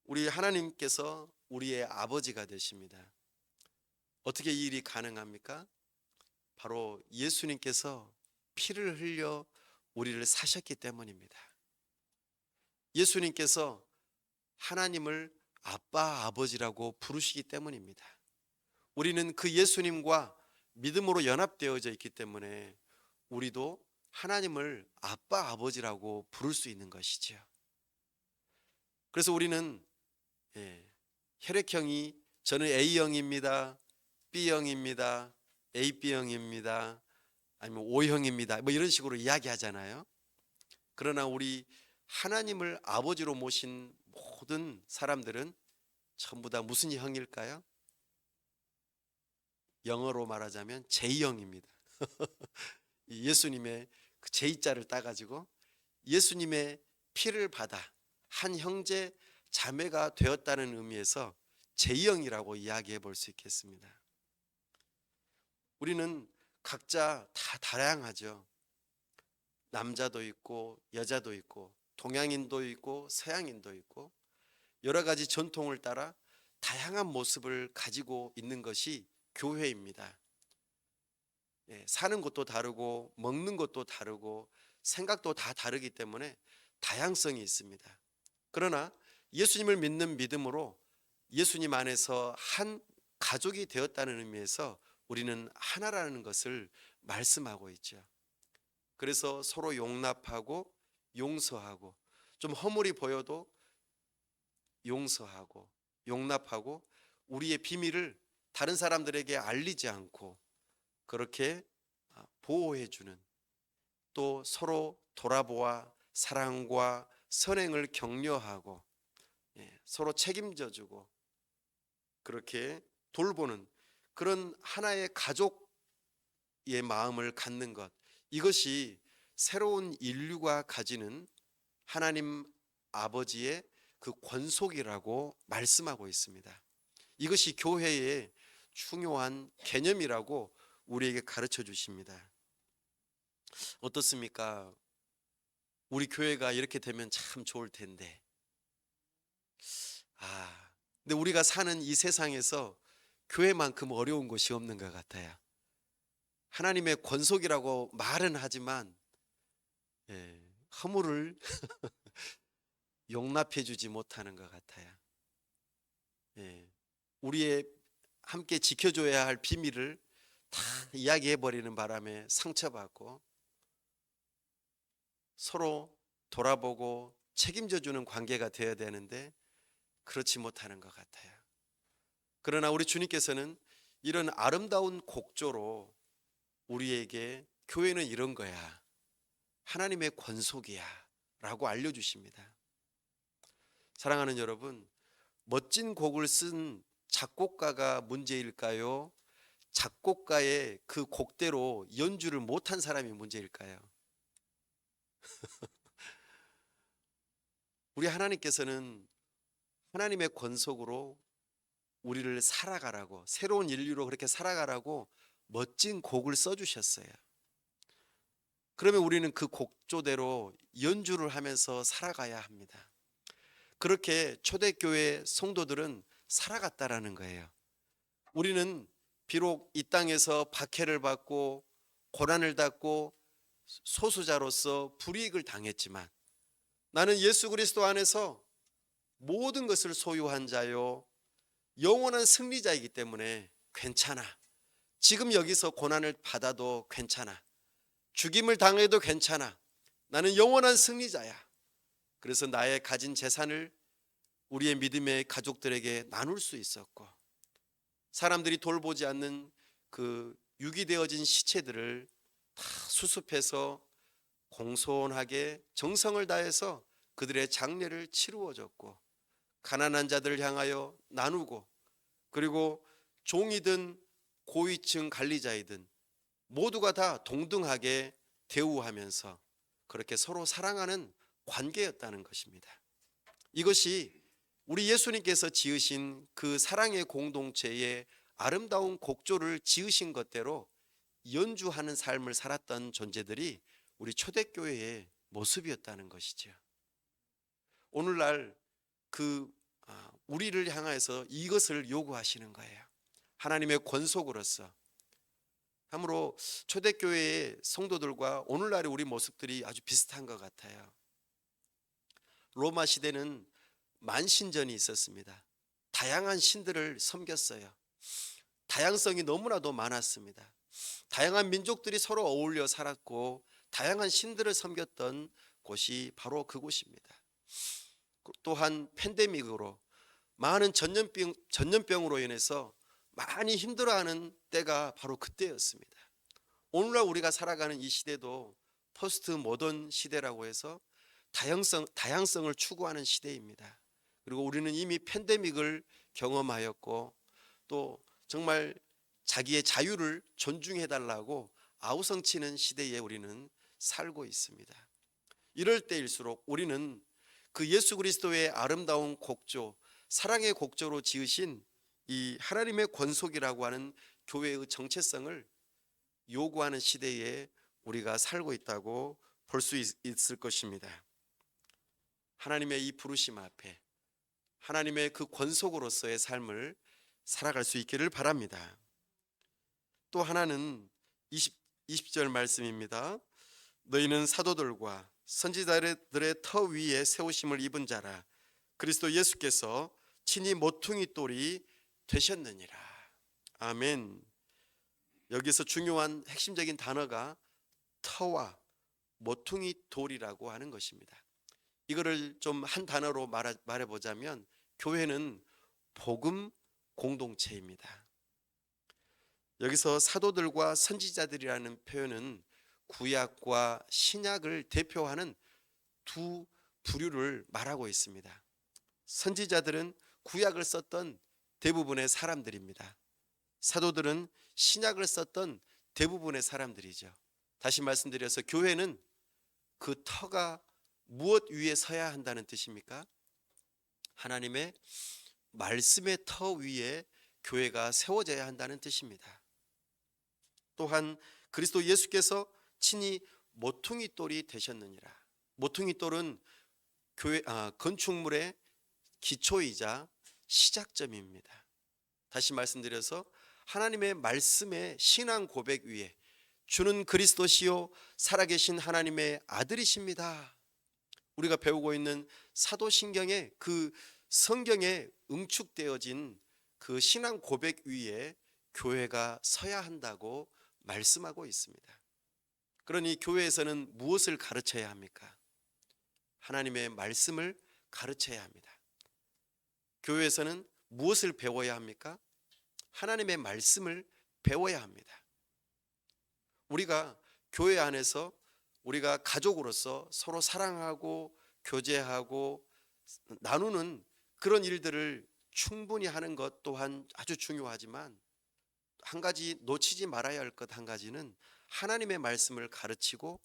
우리 하나님께서 우리의 아버지가 되십니다. 어떻게 이 일이 가능합니까? 바로 예수님께서 피를 흘려 우리를 사셨기 때문입니다. 예수님께서 하나님을 아빠, 아버지라고 부르시기 때문입니다. 우리는 그 예수님과 믿음으로 연합되어져 있기 때문에 우리도 하나님을 아빠, 아버지라고 부를 수 있는 것이죠. 그래서 우리는 혈액형이 저는 A형입니다. B형입니다. AB형입니다. 아니면 O형입니다. 뭐 이런 식으로 이야기하잖아요. 그러나 우리 하나님을 아버지로 모신 모든 사람들은 전부 다 무슨 형일까요? 영어로 말하자면 J형입니다. 예수님의 그 J자를 따가지고 예수님의 피를 받아 한 형제 자매가 되었다는 의미에서 J형이라고 이야기해 볼 수 있겠습니다. 우리는 각자 다 다양하죠. 남자도 있고 여자도 있고 동양인도 있고 서양인도 있고 여러 가지 전통을 따라 다양한 모습을 가지고 있는 것이 교회입니다. 사는 것도 다르고 먹는 것도 다르고 생각도 다 다르기 때문에 다양성이 있습니다. 그러나 예수님을 믿는 믿음으로 예수님 안에서 한 가족이 되었다는 의미에서 우리는 하나라는 것을 말씀하고 있죠. 그래서 서로 용납하고 용서하고 좀 허물이 보여도 용서하고 용납하고 우리의 비밀을 다른 사람들에게 알리지 않고 그렇게 보호해 주는 또 서로 돌아보아 사랑과 선행을 격려하고 서로 책임져 주고 그렇게 돌보는 그런 하나의 가족의 마음을 갖는 것 이것이 새로운 인류가 가지는 하나님 아버지의 그 권속이라고 말씀하고 있습니다. 이것이 교회의 중요한 개념이라고 우리에게 가르쳐 주십니다. 어떻습니까? 우리 교회가 이렇게 되면 참 좋을 텐데. 근데 우리가 사는 이 세상에서 교회만큼 어려운 것이 없는 것 같아요. 하나님의 권속이라고 말은 하지만 허물을 용납해 주지 못하는 것 같아요. 예. 우리의 함께 지켜줘야 할 비밀을 다 이야기해 버리는 바람에 상처받고 서로 돌아보고 책임져 주는 관계가 되어야 되는데 그렇지 못하는 것 같아요. 그러나 우리 주님께서는 이런 아름다운 곡조로 우리에게 교회는 이런 거야. 하나님의 권속이야. 라고 알려주십니다. 사랑하는 여러분, 멋진 곡을 쓴 작곡가가 문제일까요? 작곡가의 그 곡대로 연주를 못한 사람이 문제일까요? 우리 하나님께서는 하나님의 권속으로 우리를 살아가라고, 새로운 인류로 그렇게 살아가라고 멋진 곡을 써주셨어요. 그러면 우리는 그 곡조대로 연주를 하면서 살아가야 합니다. 그렇게 초대교회 성도들은 살아갔다라는 거예요. 우리는 비록 이 땅에서 박해를 받고 고난을 받고 소수자로서 불이익을 당했지만 나는 예수 그리스도 안에서 모든 것을 소유한 자요 영원한 승리자이기 때문에 괜찮아. 지금 여기서 고난을 받아도 괜찮아. 죽임을 당해도 괜찮아. 나는 영원한 승리자야. 그래서 나의 가진 재산을 우리의 믿음의 가족들에게 나눌 수 있었고 사람들이 돌보지 않는 그 유기되어진 시체들을 다 수습해서 공손하게 정성을 다해서 그들의 장례를 치루어 줬고 가난한 자들을 향하여 나누고 그리고 종이든 고위층 관리자이든 모두가 다 동등하게 대우하면서 그렇게 서로 사랑하는 관계였다는 것입니다. 이것이 우리 예수님께서 지으신 그 사랑의 공동체의 아름다운 곡조를 지으신 것대로 연주하는 삶을 살았던 존재들이 우리 초대교회의 모습이었다는 것이죠. 오늘날 우리를 향해서 이것을 요구하시는 거예요. 하나님의 권속으로서. 참으로 초대교회의 성도들과 오늘날의 우리 모습들이 아주 비슷한 것 같아요. 로마 시대는 만신전이 있었습니다. 다양한 신들을 섬겼어요. 다양성이 너무나도 많았습니다. 다양한 민족들이 서로 어울려 살았고 다양한 신들을 섬겼던 곳이 바로 그곳입니다. 또한 팬데믹으로 많은 전염병으로 인해서 많이 힘들어하는 때가 바로 그때였습니다. 오늘날 우리가 살아가는 이 시대도 포스트 모던 시대라고 해서 다양성을 추구하는 시대입니다. 그리고 우리는 이미 팬데믹을 경험하였고 또 정말 자기의 자유를 존중해달라고 아우성치는 시대에 우리는 살고 있습니다. 이럴 때일수록 우리는 그 예수 그리스도의 아름다운 곡조, 사랑의 곡조로 지으신 이 하나님의 권속이라고 하는 교회의 정체성을 요구하는 시대에 우리가 살고 있다고 볼 수 있을 것입니다. 하나님의 이 부르심 앞에 하나님의 그 권속으로서의 삶을 살아갈 수 있기를 바랍니다. 또 하나는 20절 말씀입니다. 너희는 사도들과 선지자들의 터 위에 세우심을 입은 자라 그리스도 예수께서 친히 모퉁이 돌이 되셨느니라. 아멘. 여기서 중요한 핵심적인 단어가 터와 모퉁이 돌이라고 하는 것입니다. 이거를 좀 한 단어로 말해보자면 교회는 복음 공동체입니다. 여기서 사도들과 선지자들이라는 표현은 구약과 신약을 대표하는 두 부류를 말하고 있습니다. 선지자들은 구약을 썼던 대부분의 사람들입니다. 사도들은 신약을 썼던 대부분의 사람들이죠. 다시 말씀드려서 교회는 그 터가 무엇 위에 서야 한다는 뜻입니까? 하나님의 말씀의 터 위에 교회가 세워져야 한다는 뜻입니다. 또한 그리스도 예수께서 친히 모퉁이 돌이 되셨느니라. 모퉁이 돌은 건축물의 기초이자 시작점입니다. 다시 말씀드려서 하나님의 말씀의 신앙 고백 위에 주는 그리스도시요 살아계신 하나님의 아들이십니다. 우리가 배우고 있는 사도신경의 그 성경에 응축되어진 그 신앙 고백 위에 교회가 서야 한다고 말씀하고 있습니다. 그러니 교회에서는 무엇을 가르쳐야 합니까? 하나님의 말씀을 가르쳐야 합니다. 교회에서는 무엇을 배워야 합니까? 하나님의 말씀을 배워야 합니다. 우리가 교회 안에서 우리가 가족으로서 서로 사랑하고 교제하고 나누는 그런 일들을 충분히 하는 것 또한 아주 중요하지만, 한 가지 놓치지 말아야 할 것 한 가지는 하나님의 말씀을 가르치고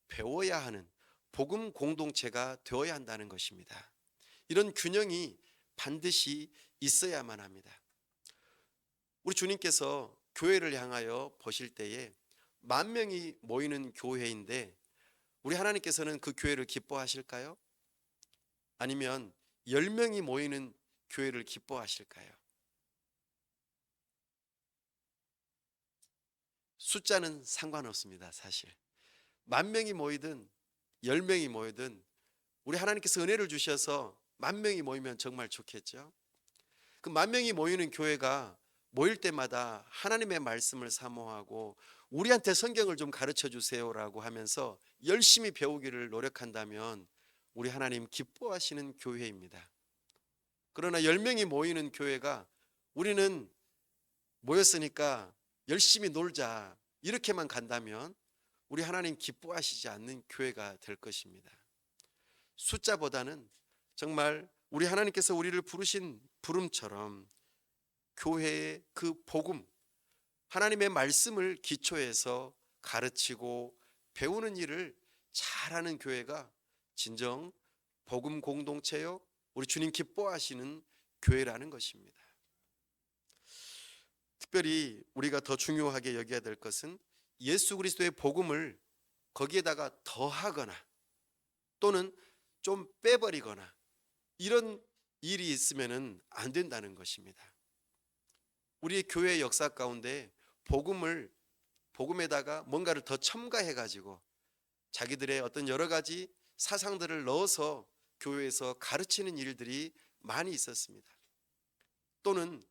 배워야 하는 복음 공동체가 되어야 한다는 것입니다. 이런 균형이 반드시 있어야만 합니다. 우리 주님께서 교회를 향하여 보실 때에 10,000명이 모이는 교회인데 우리 하나님께서는 그 교회를 기뻐하실까요? 아니면 10명이 모이는 교회를 기뻐하실까요? 숫자는 상관없습니다. 사실 10,000명이 모이든 10명이 모이든 우리 하나님께서 은혜를 주셔서 10,000명이 모이면 정말 좋겠죠. 그 10,000명이 모이는 교회가 모일 때마다 하나님의 말씀을 사모하고 우리한테 성경을 좀 가르쳐 주세요라고 하면서 열심히 배우기를 노력한다면 우리 하나님 기뻐하시는 교회입니다. 그러나 10명이 모이는 교회가 우리는 모였으니까 열심히 놀자 이렇게만 간다면 우리 하나님 기뻐하시지 않는 교회가 될 것입니다. 숫자보다는 정말 우리 하나님께서 우리를 부르신 부름처럼 교회의 그 복음, 하나님의 말씀을 기초해서 가르치고 배우는 일을 잘하는 교회가 진정 복음 공동체요, 우리 주님 기뻐하시는 교회라는 것입니다. 특별히 우리가 더 중요하게 여겨야 될 것은 예수 그리스도의 복음을 거기에다가 더하거나 또는 좀 빼버리거나 이런 일이 있으면 안 된다는 것입니다. 우리 교회의 역사 가운데 복음에다가 뭔가를 더 첨가해 가지고 자기들의 어떤 여러 가지 사상들을 넣어서 교회에서 가르치는 일들이 많이 있었습니다. 또는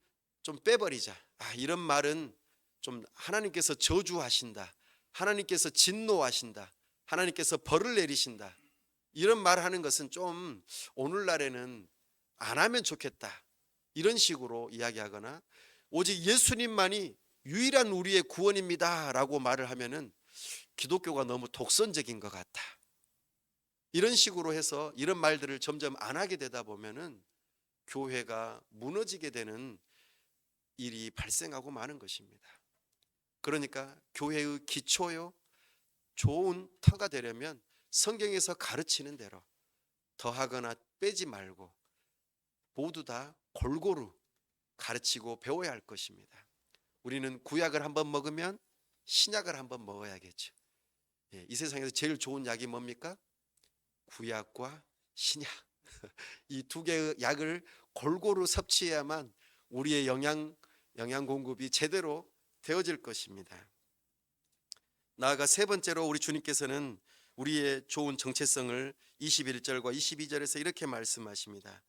좀 빼버리자. 이런 말은 좀 하나님께서 저주하신다, 하나님께서 진노하신다, 하나님께서 벌을 내리신다, 이런 말하는 것은 좀 오늘날에는 안 하면 좋겠다, 이런 식으로 이야기하거나 오직 예수님만이 유일한 우리의 구원입니다 라고 말을 하면은 기독교가 너무 독선적인 것 같다, 이런 식으로 해서 이런 말들을 점점 안 하게 되다 보면은 교회가 무너지게 되는 일이 발생하고 마는 것입니다. 그러니까 교회의 기초요, 좋은 터가 되려면 성경에서 가르치는 대로 더하거나 빼지 말고 모두 다 골고루 가르치고 배워야 할 것입니다. 우리는 구약을 한번 먹으면 신약을 한번 먹어야겠죠. 이 세상에서 제일 좋은 약이 뭡니까? 구약과 신약. 이 두 개의 약을 골고루 섭취해야만 우리의 영양 공급이 제대로 되어질 것입니다. 나아가 세 번째로 우리 주님께서는 우리의 좋은 정체성을 21절과 22절에서 이렇게 말씀하십니다.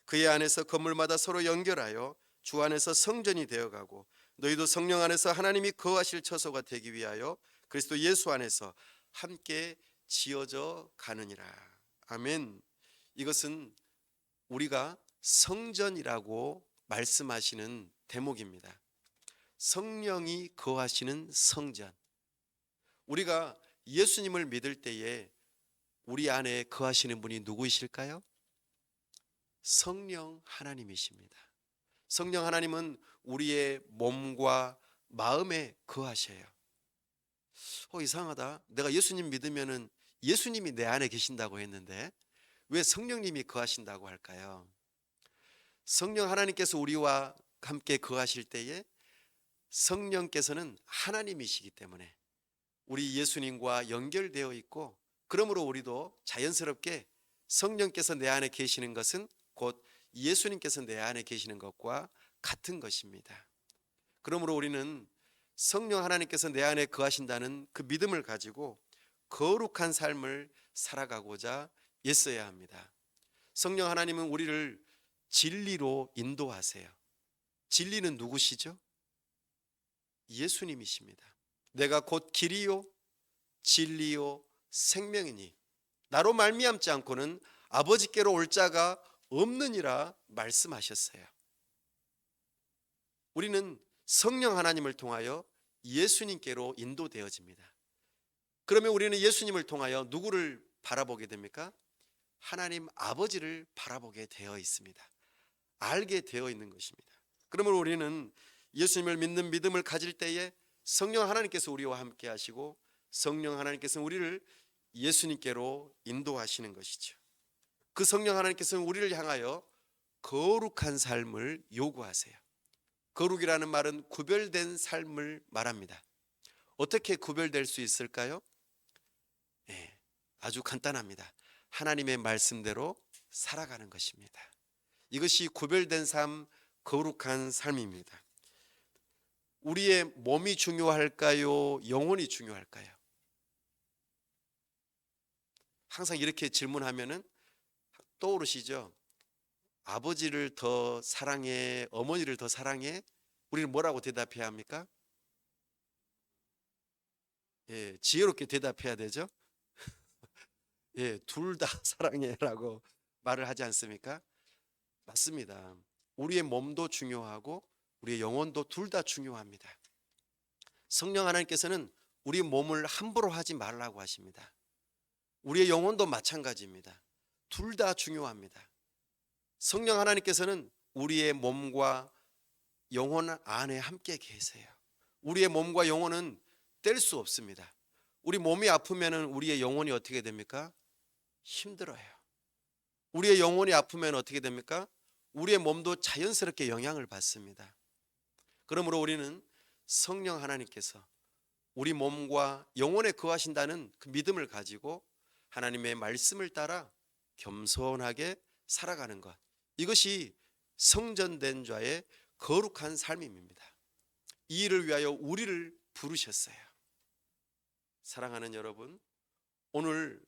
그의 안에서 건물마다 서로 연결하여 주 안에서 성전이 되어가고 너희도 성령 안에서 하나님이 거하실 처소가 되기 위하여 그리스도 예수 안에서 함께 지어져 가느니라. 아멘. 이것은 우리가 성전이라고 말씀하시는 대목입니다. 성령이 거하시는 성전. 우리가 예수님을 믿을 때에 우리 안에 거하시는 분이 누구이실까요? 성령 하나님이십니다. 성령 하나님은 우리의 몸과 마음에 거하셔요. 이상하다. 내가 예수님 믿으면은 예수님이 내 안에 계신다고 했는데 왜 성령님이 거하신다고 할까요? 성령 하나님께서 우리와 함께 거하실 때에 성령께서는 하나님이시기 때문에 우리 예수님과 연결되어 있고, 그러므로 우리도 자연스럽게 성령께서 내 안에 계시는 것은 곧 예수님께서 내 안에 계시는 것과 같은 것입니다. 그러므로 우리는 성령 하나님께서 내 안에 거하신다는 그 믿음을 가지고 거룩한 삶을 살아가고자 있어야 합니다. 성령 하나님은 우리를 진리로 인도하세요. 진리는 누구시죠? 예수님이십니다. 내가 곧 길이요 진리요 생명이니 나로 말미암지 않고는 아버지께로 올 자가 없느니라 말씀하셨어요. 우리는 성령 하나님을 통하여 예수님께로 인도되어집니다. 그러면 우리는 예수님을 통하여 누구를 바라보게 됩니까? 하나님 아버지를 바라보게 되어 있습니다. 알게 되어 있는 것입니다. 그러면 우리는 예수님을 믿는 믿음을 가질 때에 성령 하나님께서 우리와 함께 하시고 성령 하나님께서는 우리를 예수님께로 인도하시는 것이죠. 그 성령 하나님께서는 우리를 향하여 거룩한 삶을 요구하세요. 거룩이라는 말은 구별된 삶을 말합니다. 어떻게 구별될 수 있을까요? 아주 간단합니다. 하나님의 말씀대로 살아가는 것입니다. 이것이 구별된 삶, 거룩한 삶입니다. 우리의 몸이 중요할까요? 영혼이 중요할까요? 항상 이렇게 질문하면은 떠오르시죠? 아버지를 더 사랑해, 어머니를 더 사랑해? 우리는 뭐라고 대답해야 합니까? 지혜롭게 대답해야 되죠? 둘 다 사랑해라고 말을 하지 않습니까? 맞습니다. 우리의 몸도 중요하고 우리의 영혼도 둘 다 중요합니다. 성령 하나님께서는 우리 몸을 함부로 하지 말라고 하십니다. 우리의 영혼도 마찬가지입니다. 둘 다 중요합니다. 성령 하나님께서는 우리의 몸과 영혼 안에 함께 계세요. 우리의 몸과 영혼은 뗄 수 없습니다. 우리 몸이 아프면 우리의 영혼이 어떻게 됩니까? 힘들어요. 우리의 영혼이 아프면 어떻게 됩니까? 우리의 몸도 자연스럽게 영향을 받습니다. 그러므로 우리는 성령 하나님께서 우리 몸과 영혼에 거하신다는 그 믿음을 가지고 하나님의 말씀을 따라 겸손하게 살아가는 것, 이것이 성전된 자의 거룩한 삶입니다. 이 일을 위하여 우리를 부르셨어요. 사랑하는 여러분, 오늘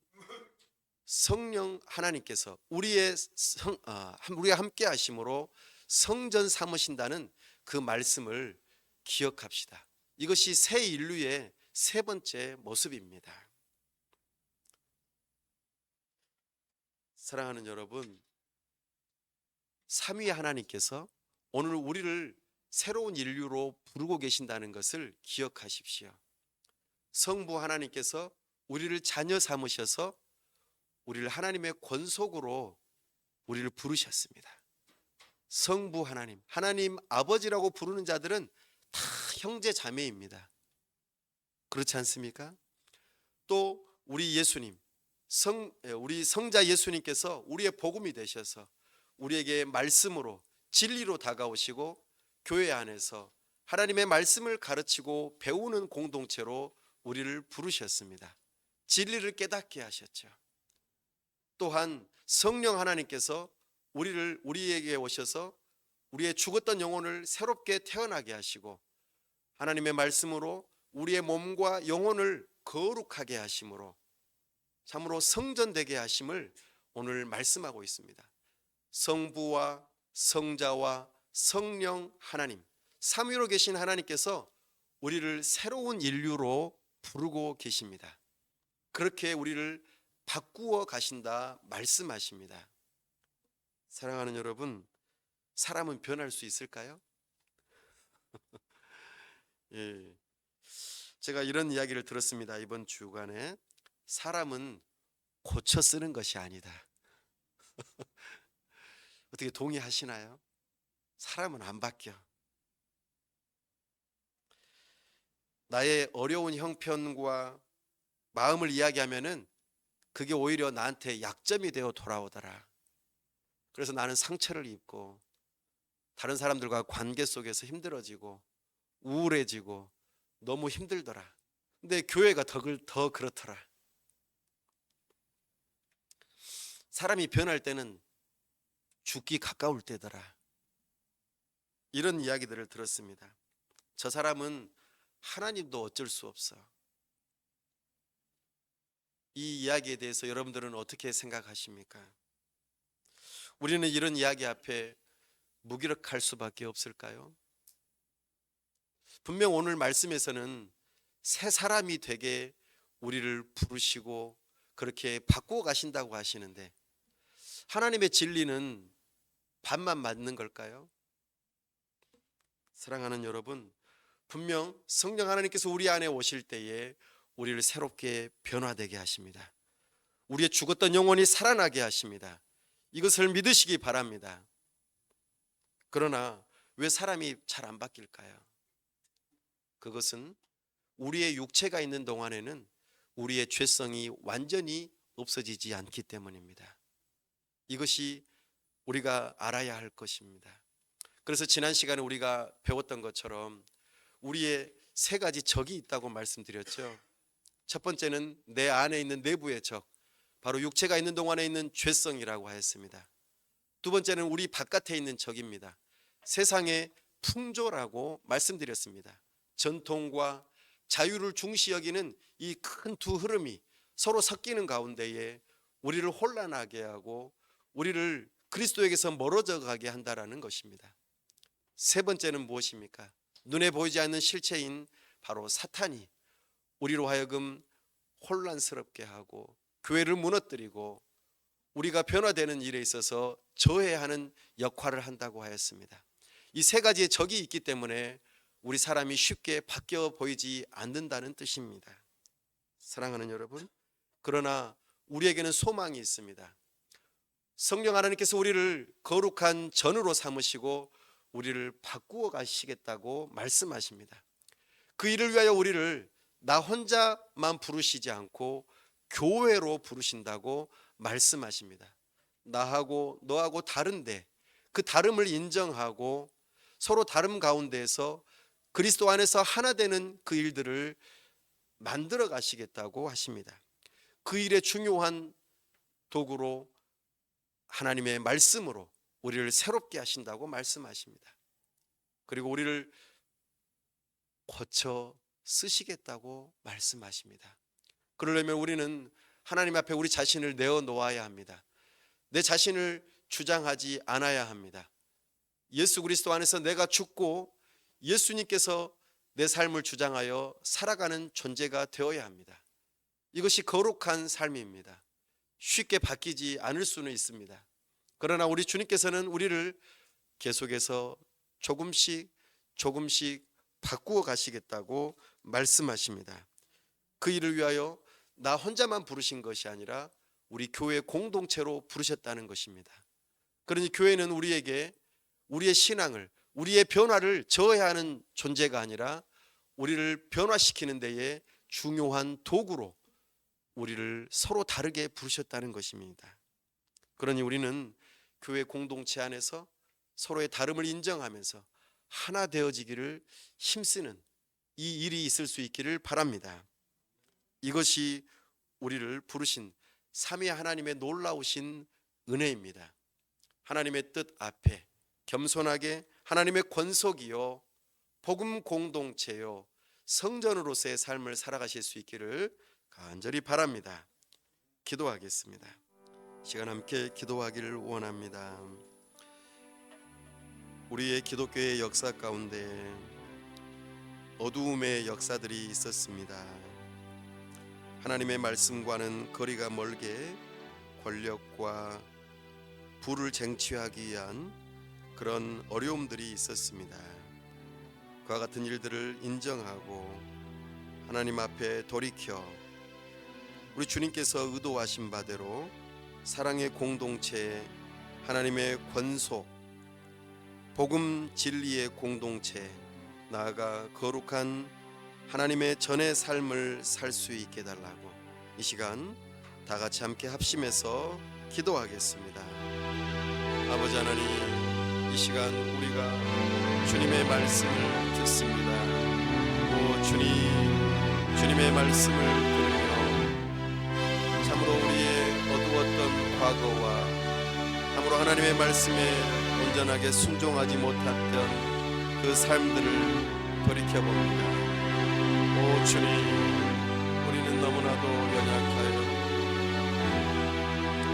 성령 하나님께서 우리와 함께 하심으로 성전 삼으신다는 그 말씀을 기억합시다. 이것이 새 인류의 세 번째 모습입니다. 사랑하는 여러분, 삼위 하나님께서 오늘 우리를 새로운 인류로 부르고 계신다는 것을 기억하십시오. 성부 하나님께서 우리를 자녀 삼으셔서 우리를 하나님의 권속으로 우리를 부르셨습니다. 성부 하나님, 하나님 아버지라고 부르는 자들은 다 형제 자매입니다. 그렇지 않습니까? 또 우리 예수님, 우리 성자 예수님께서 우리의 복음이 되셔서 우리에게 말씀으로 진리로 다가오시고 교회 안에서 하나님의 말씀을 가르치고 배우는 공동체로 우리를 부르셨습니다. 진리를 깨닫게 하셨죠. 또한 성령 하나님께서 우리에게 오셔서 우리의 죽었던 영혼을 새롭게 태어나게 하시고 하나님의 말씀으로 우리의 몸과 영혼을 거룩하게 하심으로 참으로 성전되게 하심을 오늘 말씀하고 있습니다. 성부와 성자와 성령 하나님, 삼위로 계신 하나님께서 우리를 새로운 인류로 부르고 계십니다. 그렇게 우리를 바꾸어 가신다 말씀하십니다. 사랑하는 여러분, 사람은 변할 수 있을까요? 제가 이런 이야기를 들었습니다. 이번 주간에 사람은 고쳐 쓰는 것이 아니다. 어떻게 동의하시나요? 사람은 안 바뀌어. 나의 어려운 형편과 마음을 이야기하면은 그게 오히려 나한테 약점이 되어 돌아오더라. 그래서 나는 상처를 입고 다른 사람들과 관계 속에서 힘들어지고 우울해지고 너무 힘들더라. 근데 교회가 더 그렇더라. 사람이 변할 때는 죽기 가까울 때더라. 이런 이야기들을 들었습니다. 저 사람은 하나님도 어쩔 수 없어. 이 이야기에 대해서 여러분들은 어떻게 생각하십니까? 우리는 이런 이야기 앞에 무기력할 수밖에 없을까요? 분명 오늘 말씀에서는 새 사람이 되게 우리를 부르시고 그렇게 바꾸어 가신다고 하시는데, 하나님의 진리는 반만 맞는 걸까요? 사랑하는 여러분, 분명 성령 하나님께서 우리 안에 오실 때에 우리를 새롭게 변화되게 하십니다. 우리의 죽었던 영혼이 살아나게 하십니다. 이것을 믿으시기 바랍니다. 그러나 왜 사람이 잘 안 바뀔까요? 그것은 우리의 육체가 있는 동안에는 우리의 죄성이 완전히 없어지지 않기 때문입니다. 이것이 우리가 알아야 할 것입니다. 그래서 지난 시간에 우리가 배웠던 것처럼 우리의 세 가지 적이 있다고 말씀드렸죠. 첫 번째는 내 안에 있는 내부의 적, 바로 육체가 있는 동안에 있는 죄성이라고 하였습니다. 두 번째는 우리 바깥에 있는 적입니다. 세상의 풍조라고 말씀드렸습니다. 전통과 자유를 중시 여기는 이 큰 두 흐름이 서로 섞이는 가운데에 우리를 혼란하게 하고 우리를 그리스도에게서 멀어져 가게 한다라는 것입니다. 세 번째는 무엇입니까? 눈에 보이지 않는 실체인 바로 사탄이 우리로 하여금 혼란스럽게 하고 교회를 무너뜨리고 우리가 변화되는 일에 있어서 저해하는 역할을 한다고 하였습니다. 이 세 가지의 적이 있기 때문에 우리 사람이 쉽게 바뀌어 보이지 않는다는 뜻입니다. 사랑하는 여러분, 그러나 우리에게는 소망이 있습니다. 성령 하나님께서 우리를 거룩한 전으로 삼으시고 우리를 바꾸어 가시겠다고 말씀하십니다. 그 일을 위하여 우리를 나 혼자만 부르시지 않고 교회로 부르신다고 말씀하십니다. 나하고 너하고 다른데 그 다름을 인정하고 서로 다름 가운데에서 그리스도 안에서 하나 되는 그 일들을 만들어 가시겠다고 하십니다. 그 일의 중요한 도구로 하나님의 말씀으로 우리를 새롭게 하신다고 말씀하십니다. 그리고 우리를 고쳐 쓰시겠다고 말씀하십니다. 그러려면 우리는 하나님 앞에 우리 자신을 내어놓아야 합니다. 내 자신을 주장하지 않아야 합니다. 예수 그리스도 안에서 내가 죽고 예수님께서 내 삶을 주장하여 살아가는 존재가 되어야 합니다. 이것이 거룩한 삶입니다. 쉽게 바뀌지 않을 수는 있습니다. 그러나 우리 주님께서는 우리를 계속해서 조금씩 바꾸어 가시겠다고 말씀하십니다. 그 일을 위하여 나 혼자만 부르신 것이 아니라 우리 교회 공동체로 부르셨다는 것입니다. 그러니 교회는 우리에게 우리의 신앙을, 우리의 변화를 저해하는 존재가 아니라 우리를 변화시키는 데에 중요한 도구로 우리를 서로 다르게 부르셨다는 것입니다. 그러니 우리는 교회 공동체 안에서 서로의 다름을 인정하면서 하나 되어지기를 힘쓰는 이 일이 있을 수 있기를 바랍니다. 이것이 우리를 부르신 삼위 하나님의 놀라우신 은혜입니다. 하나님의 뜻 앞에 겸손하게 하나님의 권속이요 복음 공동체요 성전으로서의 삶을 살아가실 수 있기를 간절히 바랍니다. 기도하겠습니다. 시간 함께 기도하기를 원합니다. 우리의 기독교의 역사 가운데 어두움의 역사들이 있었습니다. 하나님의 말씀과는 거리가 멀게 권력과 부를 쟁취하기 위한 그런 어려움들이 있었습니다. 그와 같은 일들을 인정하고 하나님 앞에 돌이켜 우리 주님께서 의도하신 바대로 사랑의 공동체, 하나님의 권속, 복음 진리의 공동체, 나아가 거룩한 하나님의 전의 삶을 살 수 있게 해달라고 이 시간 다 같이 함께 합심해서 기도하겠습니다. 아버지 하나님, 이 시간 우리가 주님의 말씀을 듣습니다. 오 주님의 말씀을 들으며 참으로 우리의 어두웠던 과거와 참으로 하나님의 말씀에 온전하게 순종하지 못했던 그 삶들을 돌이켜봅니다. 오 주님, 우리는 너무나도 연약하여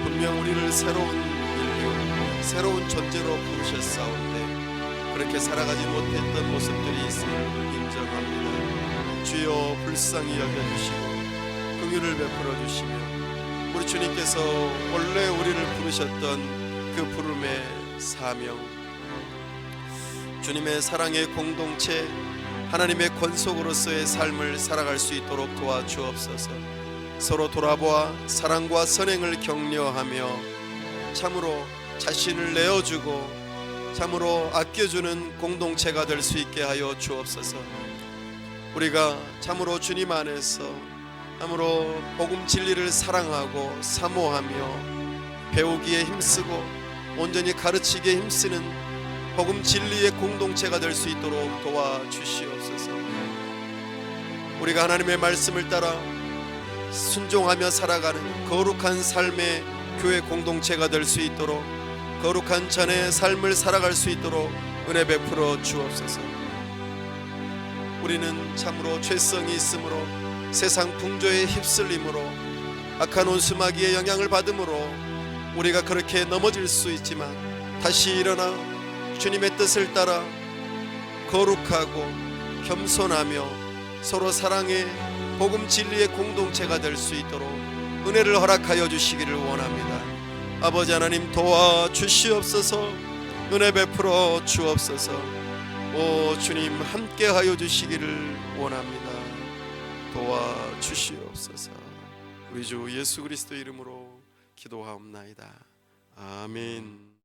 분명 우리를 새로운 인류, 새로운 존재로 부르셨사온데 그렇게 살아가지 못했던 모습들이 있음을 인정합니다. 주여 불쌍히 여겨주시고 긍휼을 베풀어 주시며 우리 주님께서 원래 우리를 부르셨던 그 부름의 사명, 주님의 사랑의 공동체, 하나님의 권속으로서의 삶을 살아갈 수 있도록 도와주옵소서. 서로 돌아보아 사랑과 선행을 격려하며 참으로 자신을 내어주고 참으로 아껴주는 공동체가 될 수 있게 하여 주옵소서. 우리가 참으로 주님 안에서 참으로 복음 진리를 사랑하고 사모하며 배우기에 힘쓰고 온전히 가르치기에 힘쓰는 복음 진리의 공동체가 될 수 있도록 도와주시옵소서. 우리가 하나님의 말씀을 따라 순종하며 살아가는 거룩한 삶의 교회 공동체가 될 수 있도록, 거룩한 전의 삶을 살아갈 수 있도록 은혜 베풀어 주옵소서. 우리는 참으로 죄성이 있으므로 세상 풍조에 휩쓸림으로 악한 온수마귀의 영향을 받음으로 우리가 그렇게 넘어질 수 있지만 다시 일어나 주님의 뜻을 따라 거룩하고 겸손하며 서로 사랑의 복음 진리의 공동체가 될 수 있도록 은혜를 허락하여 주시기를 원합니다. 아버지 하나님 도와주시옵소서. 은혜 베풀어 주옵소서. 오 주님 함께하여 주시기를 원합니다. 도와주시옵소서. 우리 주 예수 그리스도 이름으로 기도하옵나이다. 아멘.